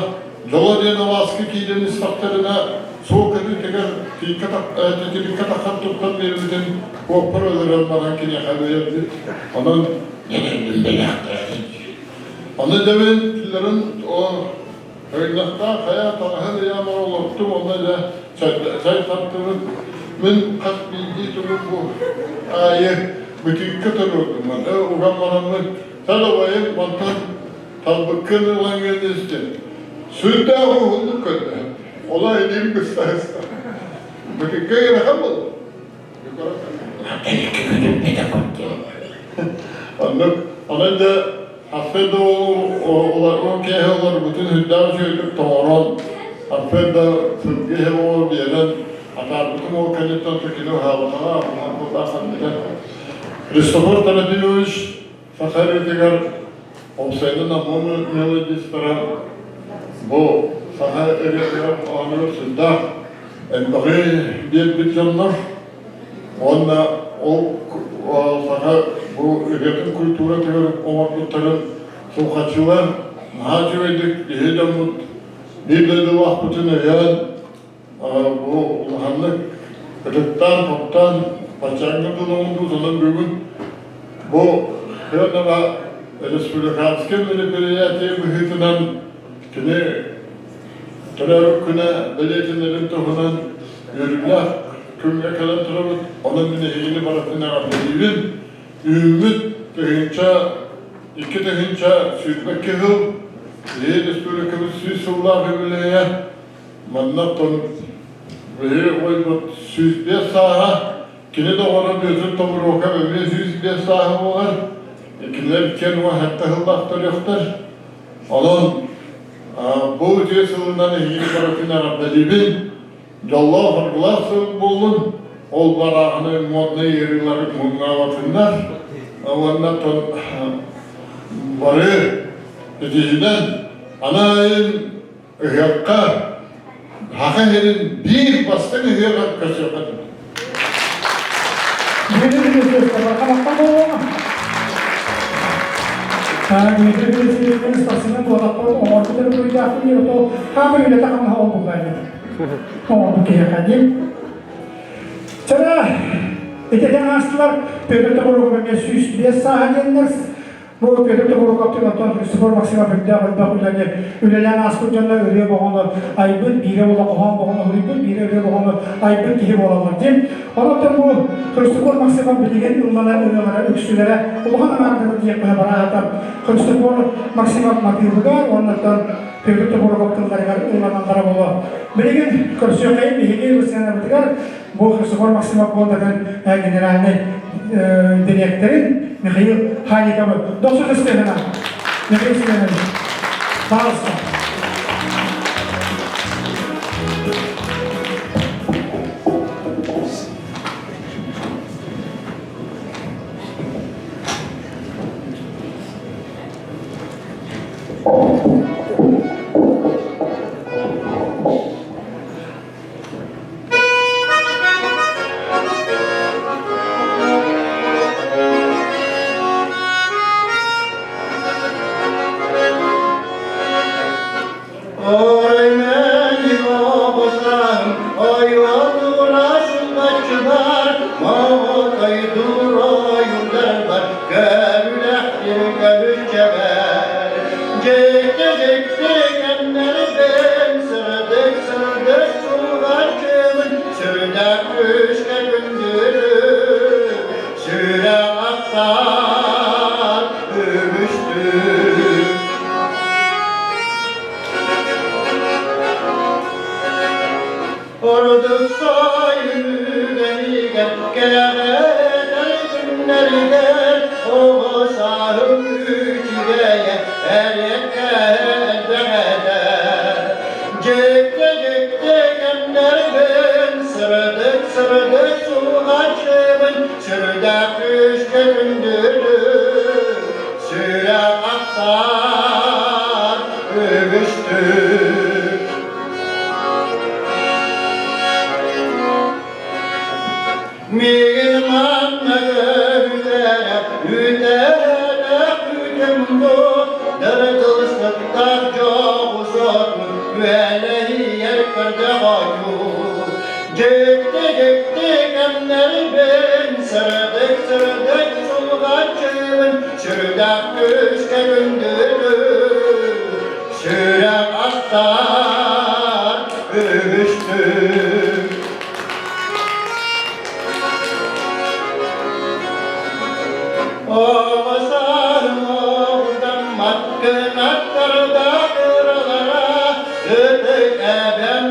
jola diye navaskı kiyden istaklarına soğuk edin teker dikkat akar tuttan verilden kopar ölürüm bana kine haberdi. Onun yenildim beni hakkı. Onu deminlerin o Öynakta hayat ahır yağmur olurtum onlarla çay tattığımın min kaç bildiği durum bu ayı bütün katılıyordum ben. Uğramanımın salavayı mantan talbıkkın olan geldi. Sütte ağırlık kadar. Olay değil mi sayesinde? Bütün köy rakam oldu. Onun da aslında o kehalar bütün hüddar söyledik doğru. Aslında sırgı hevo diyen atar bütün o kalitten tükünü havana ama da sanırım. Christopher Taradinovich Sakharetigar Obsaydı namonu melodistara bu Sakha Eriyagar anıyor sizde Enbaği diye bir canlar onunla o Sakha bu üretim kültürü diyor omaklıkların sokaçılar nahacı verdik yedemut birledi vakfıtını yan bu ulahanlık kırıktan toptan paçangı dılımındı sonra bugün bu hırnava Respublikanske Milipiriyati mühitinden kine terör küne belediyenin tohunan yürürler kümle kalan tarafı onun yeni baratını yapabilirim. Ümit tehinca iki tehinca sütmek kehil Respublikamız süsüller birbirine mannaton ve o süsbiyat saha kine de ona gözün tavır oka ve süsbiyat saha var. İkiler ken ve hatta hıldaktır yoktur. Onun bu cesılından iyi baratını yapabilirim. Yallah farklasın bulun. Ol barağını modna yerileri mungavatınlar. Ondan ton barı edicinden anayın ıhyakka hakayerin bir bastığını ıhyakka kaçırmadı. Cara, eten aslar pedro tokoro kami süs biasa hagenler. Bu pedro tokoro kaptı natan spor maksima pedda bakulanya. Ülelen aslı canlar öyle bağlı. Aybın biri ola kohan bağlı. Aybın biri öyle bağlı. Aybın kihi bağlı. Değil. Ondan bu spor maksima bilgen ülmalar ülmalar öksülere. Ulan anardı diye bana hatta spor maksima makirudar. Ondan pedro tokoro kaptılar ülmalar bağlı. Bilgen kursiyo kayıp bilgen ülsene bitiler. Bu spor maksima bağlıdan generalne direktörün Mikhail Hanikabı. Doktor istedim. Mikhail istedim. Sağ olsun.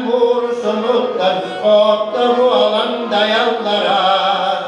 Vursun utlar, otlar bu alanda yallara.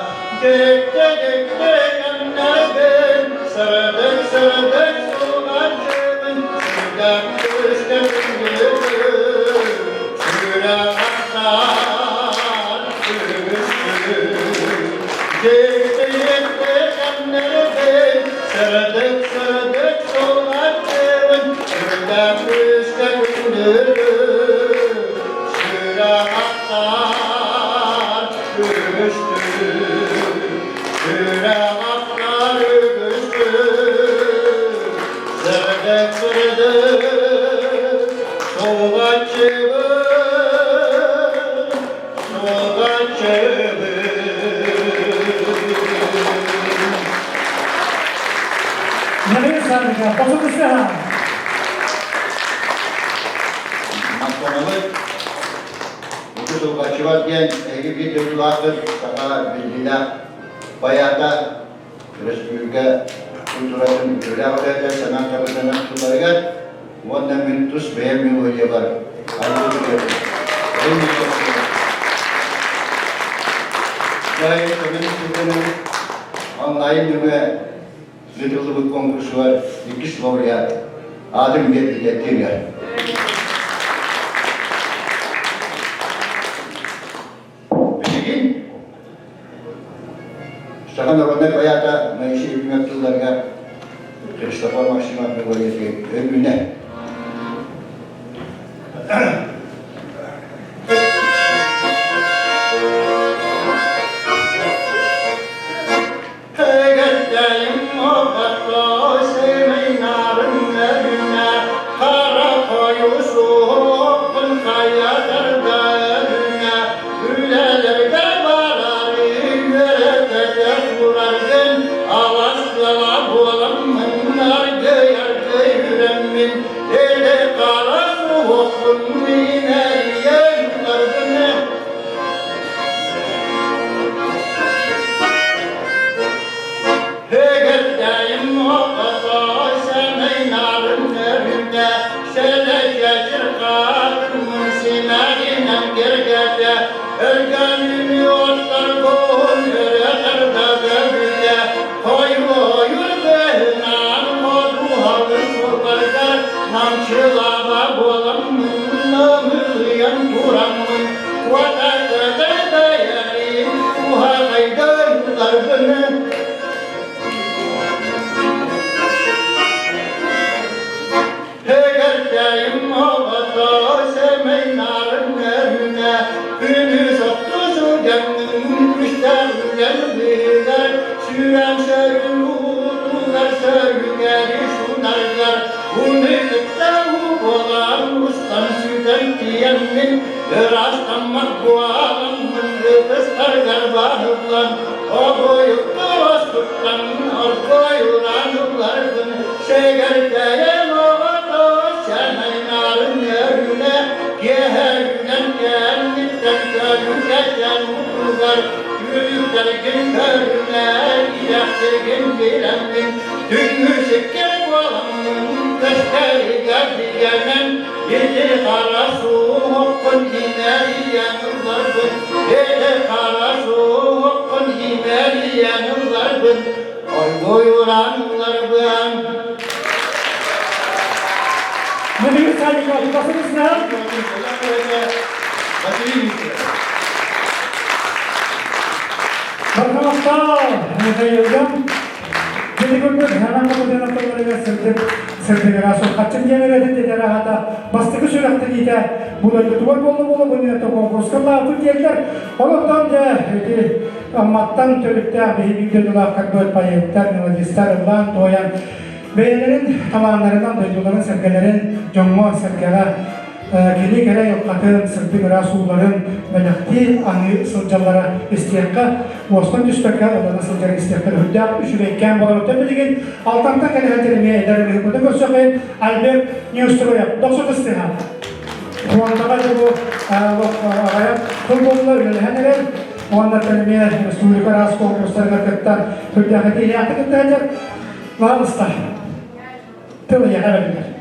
Nereye sarılacak? Basın ısıha. Maskonalık, bu sokaçı varken bir dövülatır, sana bildiğine bayağı da Respublika Kulturasın Ülâfet'e sanat kapısının sularıgar, ondan mintus beğenmiyor oluyorlar. Gayet önemli Türklerin online gibi zıdırlı bir konkursu var, 2 laureat, adım getir ya. Bugün, Şahan Orhan'da bayağı da Mayışı hükümet yıllarına Christopher Maximat Memorial'i ömrüne. Nereye sarılacak? Basın ısıha. Barkamakta, Mutayıl'dan jadi gubernur Hanan Kemudian Kemudian sertifikat kaçın genelde de rahata bastığı sürekli gide bulan tutuyor bolu bunu da konkurslarla atı diyorlar. Ondan da amattan törükte bir videolar kadar payetler nöbetçilerden doyan beylerin tamamlarından duyduğunuz sergilerin Jommo sergiler kini kere yok katın sırtı rasulların melekti anı sılcalara istiyakka Boston düştükler olana sılcalara istiyakka hüddâk üşüreyken balar ötemediğin altanta kere heterimeye ederim hükümde göstermeyin Albert Newstro'ya 90 istiha Kuantağa da bu araya kulbollar ülelehenler Kuantağa terimeye Respublika Ras konkurslarına kıttan hüddâk hediye yaptı kıttacak Vağlısta Tılı yakarabilir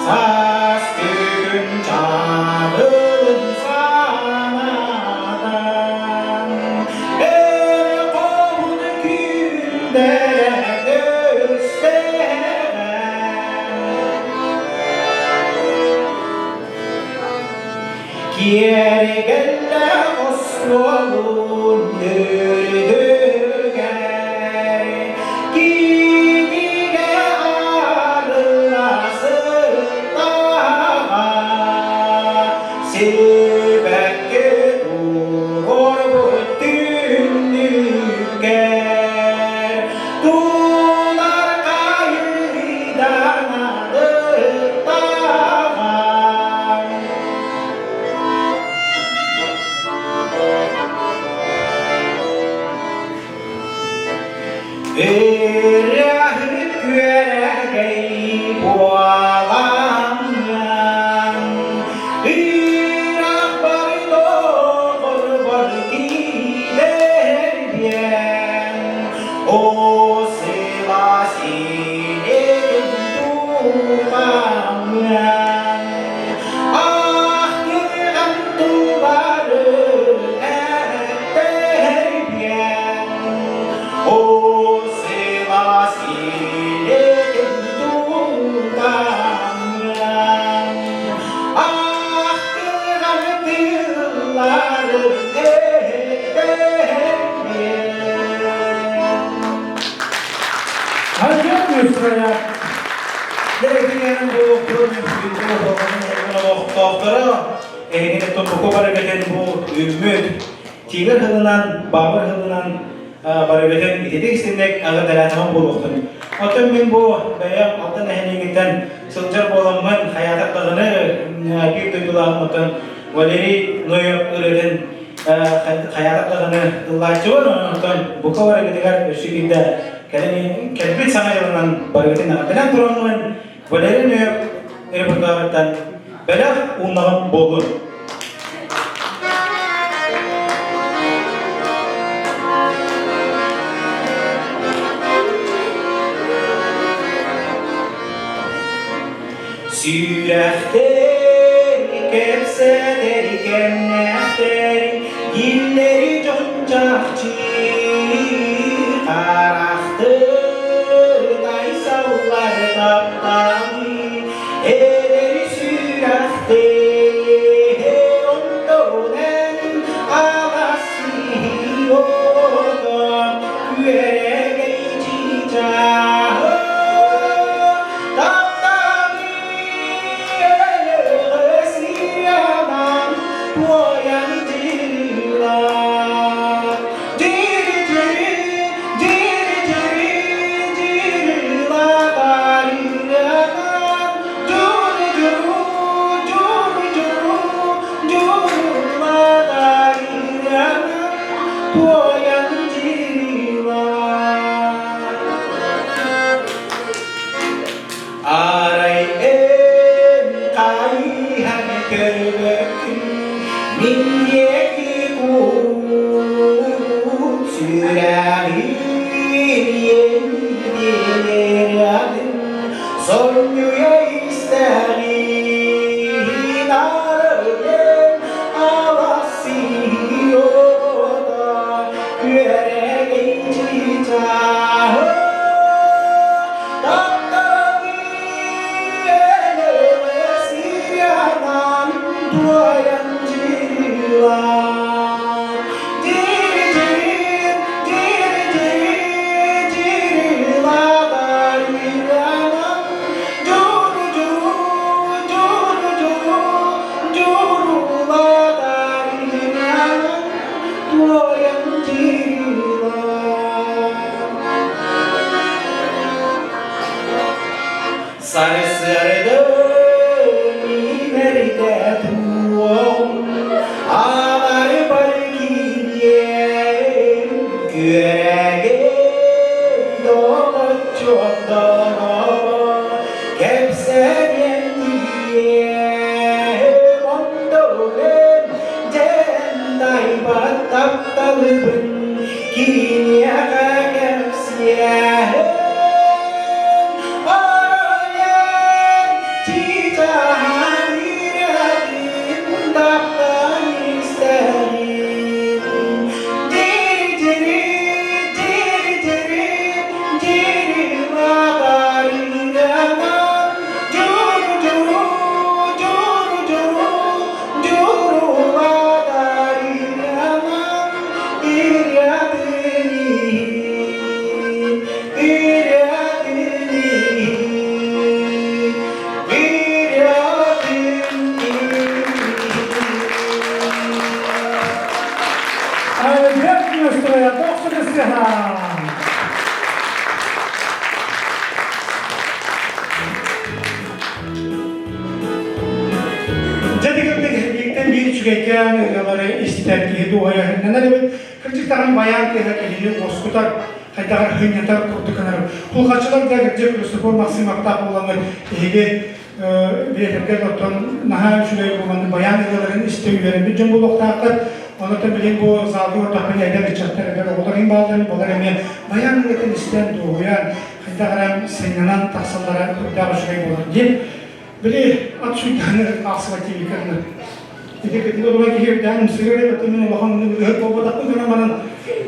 Sas Kiergelle oskolun dördüger Gidige arılası dağa Silbekke doğur bütün düger Dular kayıdan adı dağa Erahit güergey boğalanyan Irak bardo korbar gideryen O sevasine dumanyan Ah gülgan tubarı etteryen O sevasine dumanyan Ah gülgan dılları etteryen Hadi yapmıyorsun sıraya. Derek bu doktora yine topuko barabeten bu ümit tiger hılınan babur hılınan barabeten itedik istindik agar dalanman buluktun. Otom min bu bayam altın ehnigitten sılcar bolamın hayataklarını bir duydularımdan valeri noyup üreten hayataklarını ıllaçı var ondan bu kavara gidigar şekilde kelbit sana yolundan barabeten dalan duranın valeri noyup Erberkabatan belah unahum bogun. Sürehteri kepsederi kennehteri Gilleri concakçı Karahtı Daysallar taptami Eleri sürehteri Ondonen Ağası yoda Güere geçeceğim Aray em kai han körbekün min yeki ku sürahi yen dileradın sormuya isteri nargen avasi yoda güere geçeceğim Sarı nerede tuğum ağlar bargiye Güreğe dolu çok dolu Kepseden diye Ondolen cenday batap talıbın Kinyaka kepsiye Juru bir çükeken ırgaları ister ki doğaya hınnanar evet. Kırcıkların bayan tehe kelini bozkutar. Haydağır hınyatar kurdu kanarım. Hulkaçılar da gırcık Rüstupor maksimakta kullanır. Ege bir efekler otan naha şuraya bulmanın bayan ırgaların isteğilerin bir cumhurlukta onu da bilin bu zalgı ortakını eder içerler eder oğulların bağlarını bolar emeyen bayan ırgaların isteyen doğuyan haydağıram senanan taksallara kurdağı şuraya bolar deyip biri at suydanı asıvati yıkarını. Jadi ketika orang kiri dan segera bertemu orang melihat bahwa tak pernah mana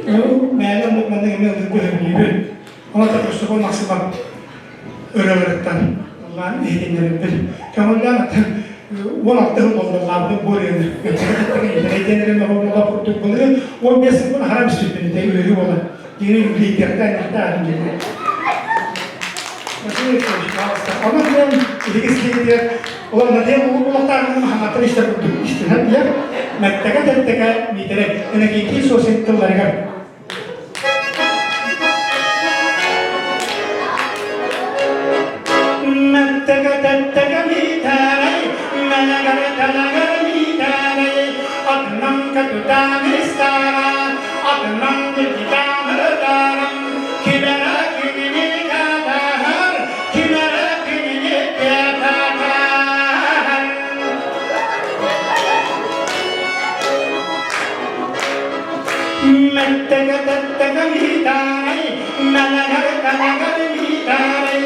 melalui untuk mana yang melihat itu lebih orang tak bersyukur maksimal öğrenirken Allah'ın eğitimleri bir kemudian orang tahu bahwa Allah boleh eğitimleri bahwa kurtuk boleh orang biasa pun haram seperti itu lebih boleh jadi belajarkan kita hari ini masih itu orang yang sedikit Ulan nanti bu kulaklarının hangatları işte bu istihad ya. Mekteka mitere energi sosyal tıllarga. Mekteka mitere menagara mitere adnan katutan istara adnan dikitan daram kibera kimini kadar kibera kimini kadar Mettega mitai, nanagar mitai,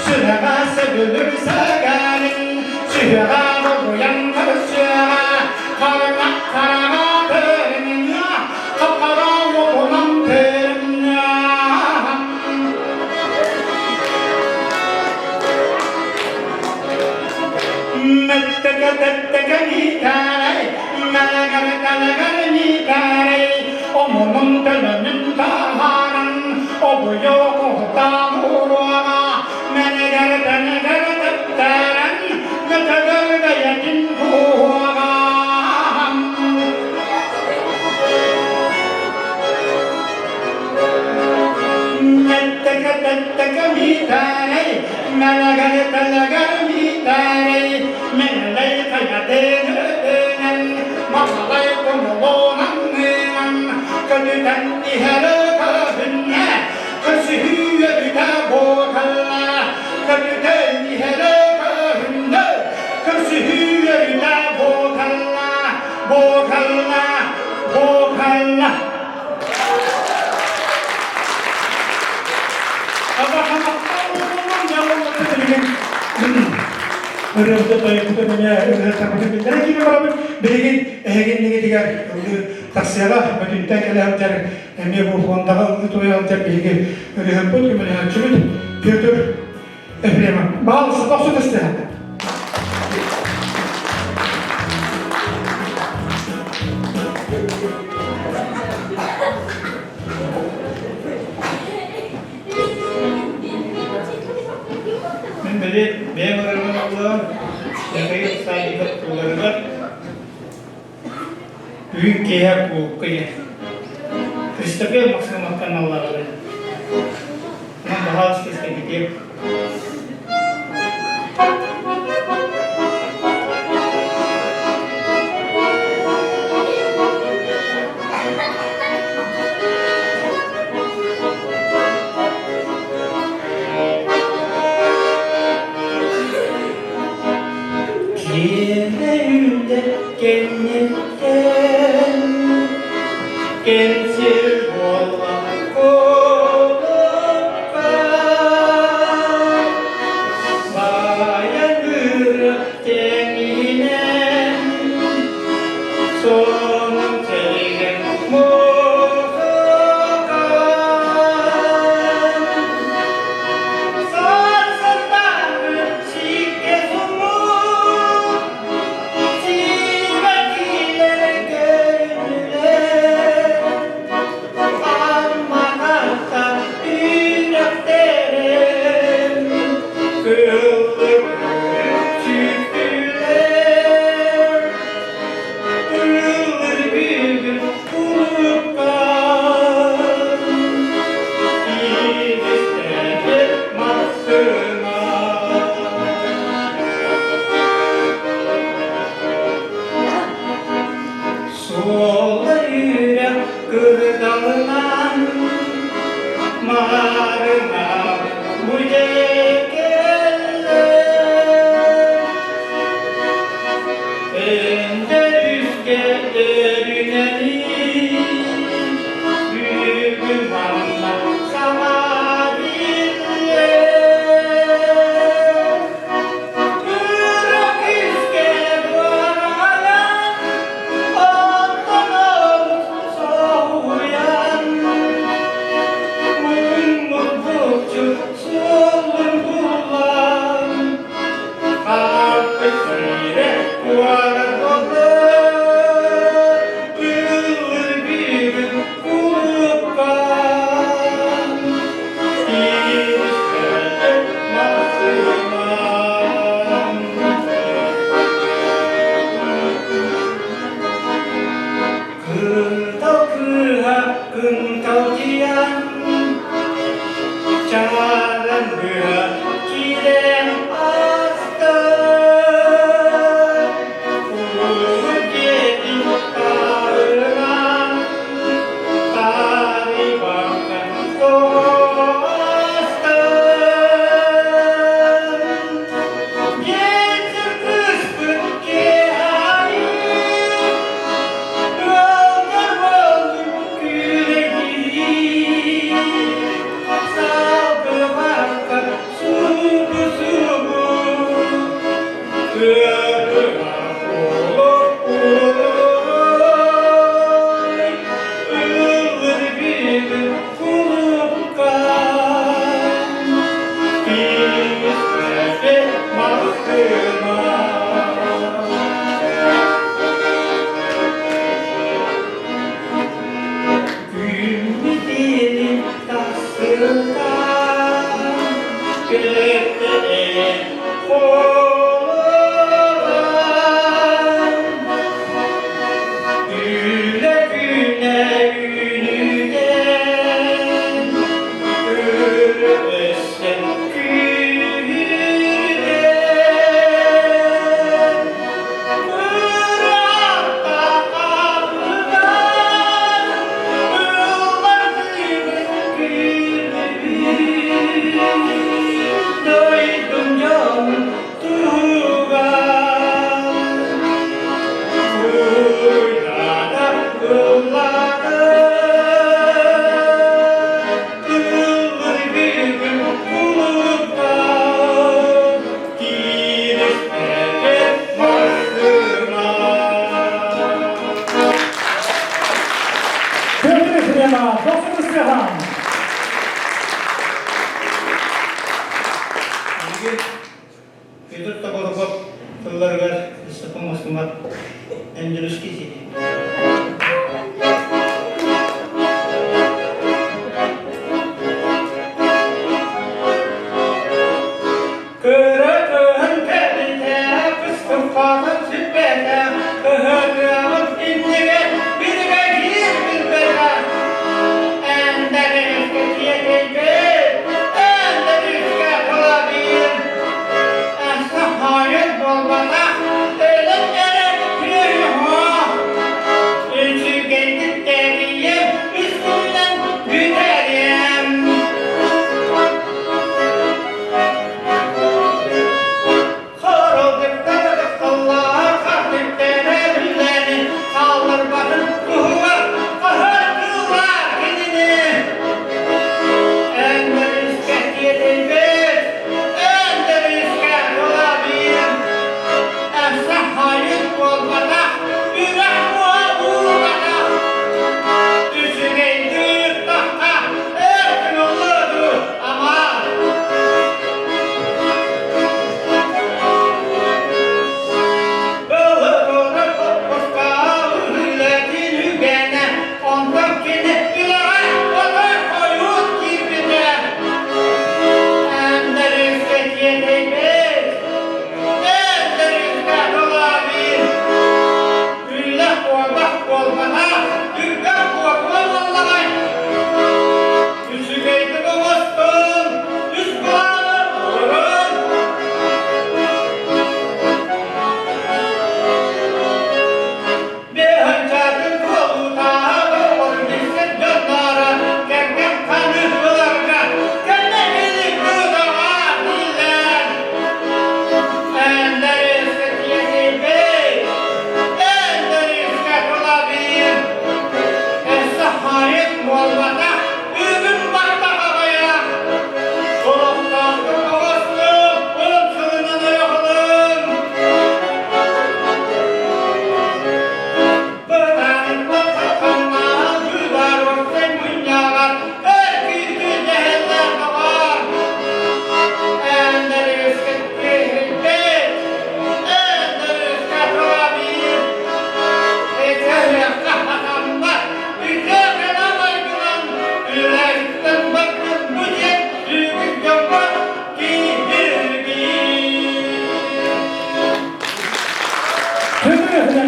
sudah sebelum segarin, sudah goyang bersama, karena terenya, kepala wokonan terenya. Mettega mitai, nanagar mitai. Omonun temenin tahanan, obuyo kohtamurana, menegar tetteran, metegar gayatin kuhagam. Mettega mitare, menegar mitare, menelay kayaten, mamalay kumolonan. Kedutan di hadapannya, kesuhnya kita bokalla. Kedutan di hadapannya, kesuhnya kita bokalla, bokalla. Apa kamu jauh terjadi? Untuk itu punya tapi lagi berapa begini tiga taksilah berdintai kalau hantar kami bukan tahu itu yang hantar begini rehemput kemudian cuma Peter Efrema bahal sebab sudah setelah menjadi memang Allah yang baik saya ikut keluarga büyük kaya bu kaya Kristof'e maksamakan Allah'ı ama daha sesle gidiyor Gençler bolla koluklar Bayanır tenine Sonun telgen muhtukar Sarsırdan şike sumur Çiğnekiler gönüller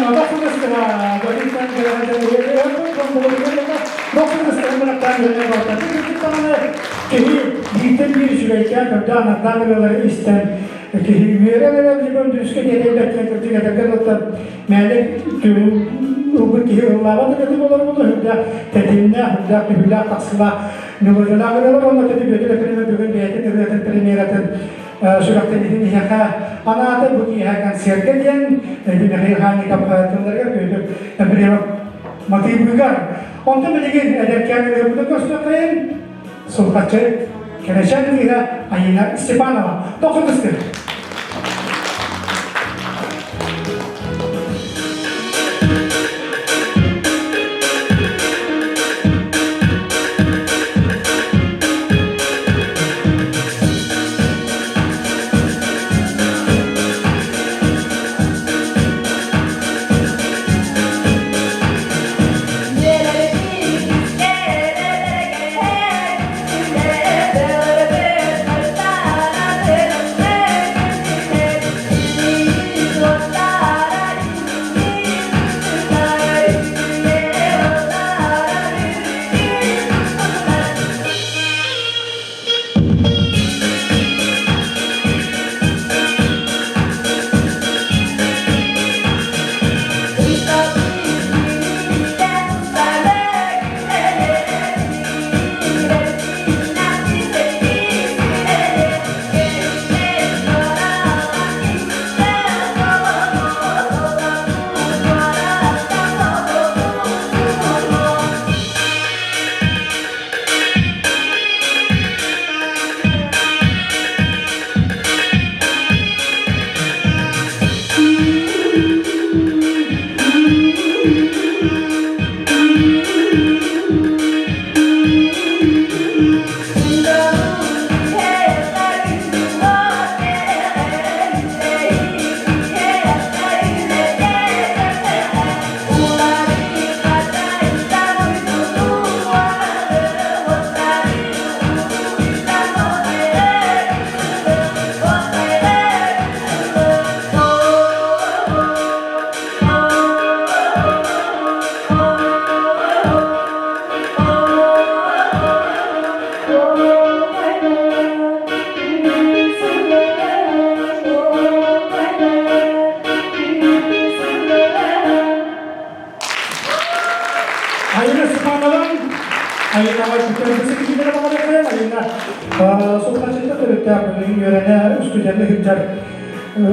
dokuz istiha, dokuzdan gelenden dokuz istiha gelene bakar. Bir tane kehi birden bir süreyken kadar anahtarları isten kehi verenler bir gün düzgün yeterli tekrar tekrar melek tüm bu kehi Allah'a da dedim olur mu da tedinne hüda hüda tasla numaralar kadar onu dedi böyle bir gün bir premierden surat ini ya ana ada bunyi akan sertian di negeri hani kapatunlarga böyle bir mati bugar untuk menjadi ada kami untuk kosmetik sulkace keresan kira ayina Stepanova dokuzdur.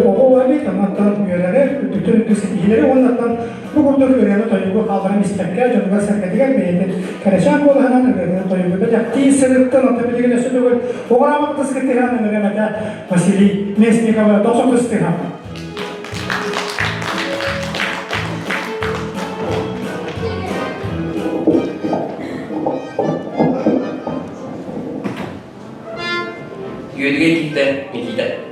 O abi tamam yörene bütün kısıtları onlardan bu konuda yörene toyuğu kaldıran istekler canıma serketiler beydi. Karışan kol hanan yörene toyuğu da yakti sırıktan otabildiği ne söylüyor. O kadar kısıtları hanan yörene de Vasili Nesnikova 90 kısıtları. Yürüye gitti, gitti.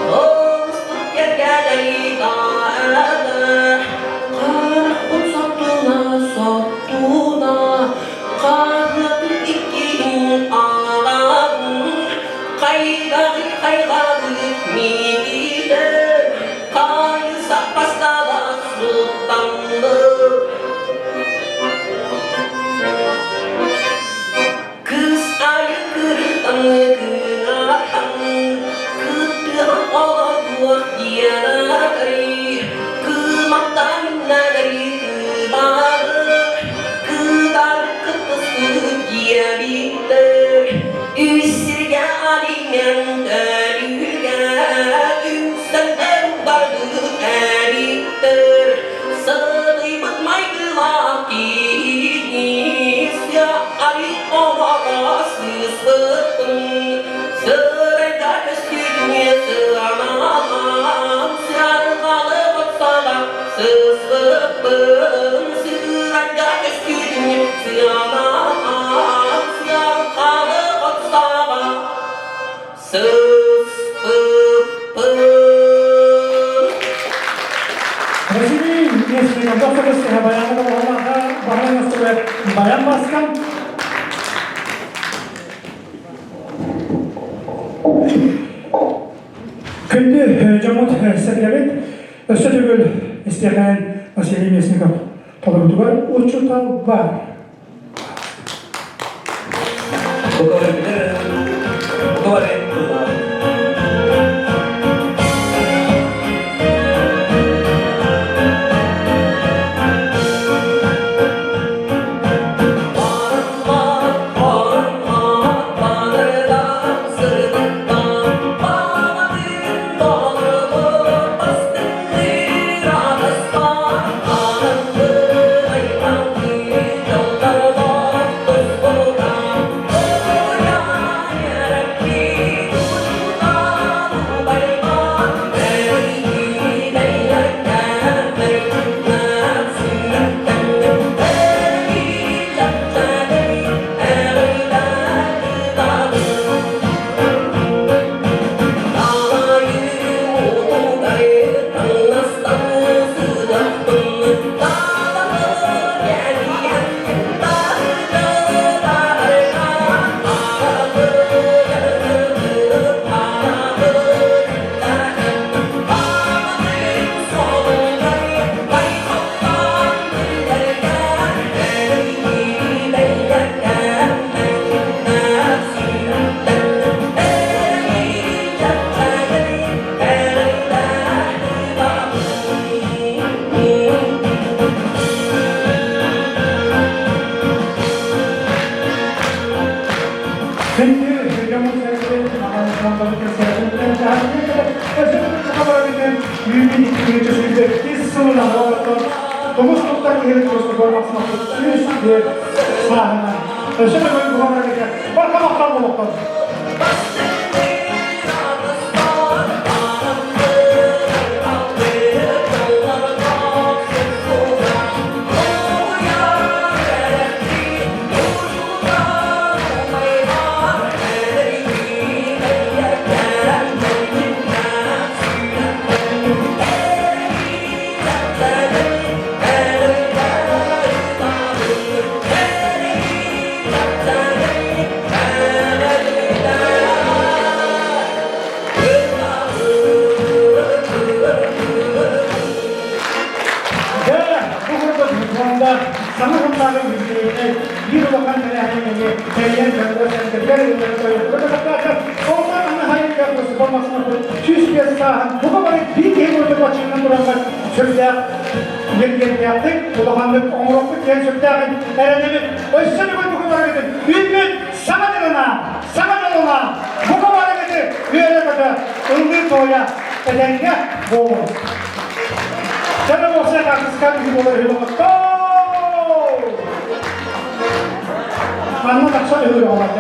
Oh Kız ayıkırdan kınahan Kıtı Allah yanagari Kımaktan nagari kıbağı Kıbar kıtısı giyabitler Üsirge alimen ölüge Üsselden bardı erikler Sarı bıkmaydı vakit Ya Ali ovaga sızlıktın Sırada köstüğüne sığanamam Sırgalı kutsaga sızlıktın Sırada köstüğüne sığanamam Sırgalı kutsaga sızlıktın Resmi nesli doktoruz ya bayanlar olmasa bayan nasıl bayan başkan Kündü Camut Sekrevet Ösötügül isteyen Vasily Mesnikov Tolurdu var, uçuta var. Kündü Camut Sekrevet Tomuz Kurtlar Kıyırı Kursu Gormaksına Üst diye sahına Öşene böyle bulamaya geçer Barkamaktan buluklar Sanırımların yüzeyine bir bakan telehaneye gelen çağrılar yılları koyuyor. Ondan ana hayır yapması olmasına süs bir sahan. Bu kadar bir diye burada başından duranlar sözler yeni yaptık. Bu da hanım onurluk diyen sözler erenimi. Özsene koy bu kadar edin. Ümit sana dalına. Bu kadar edin. Böyle kadar ılgır toya edenge boğulur. Canım olsa karşıskan gibi olur. Karena tak saya udah orang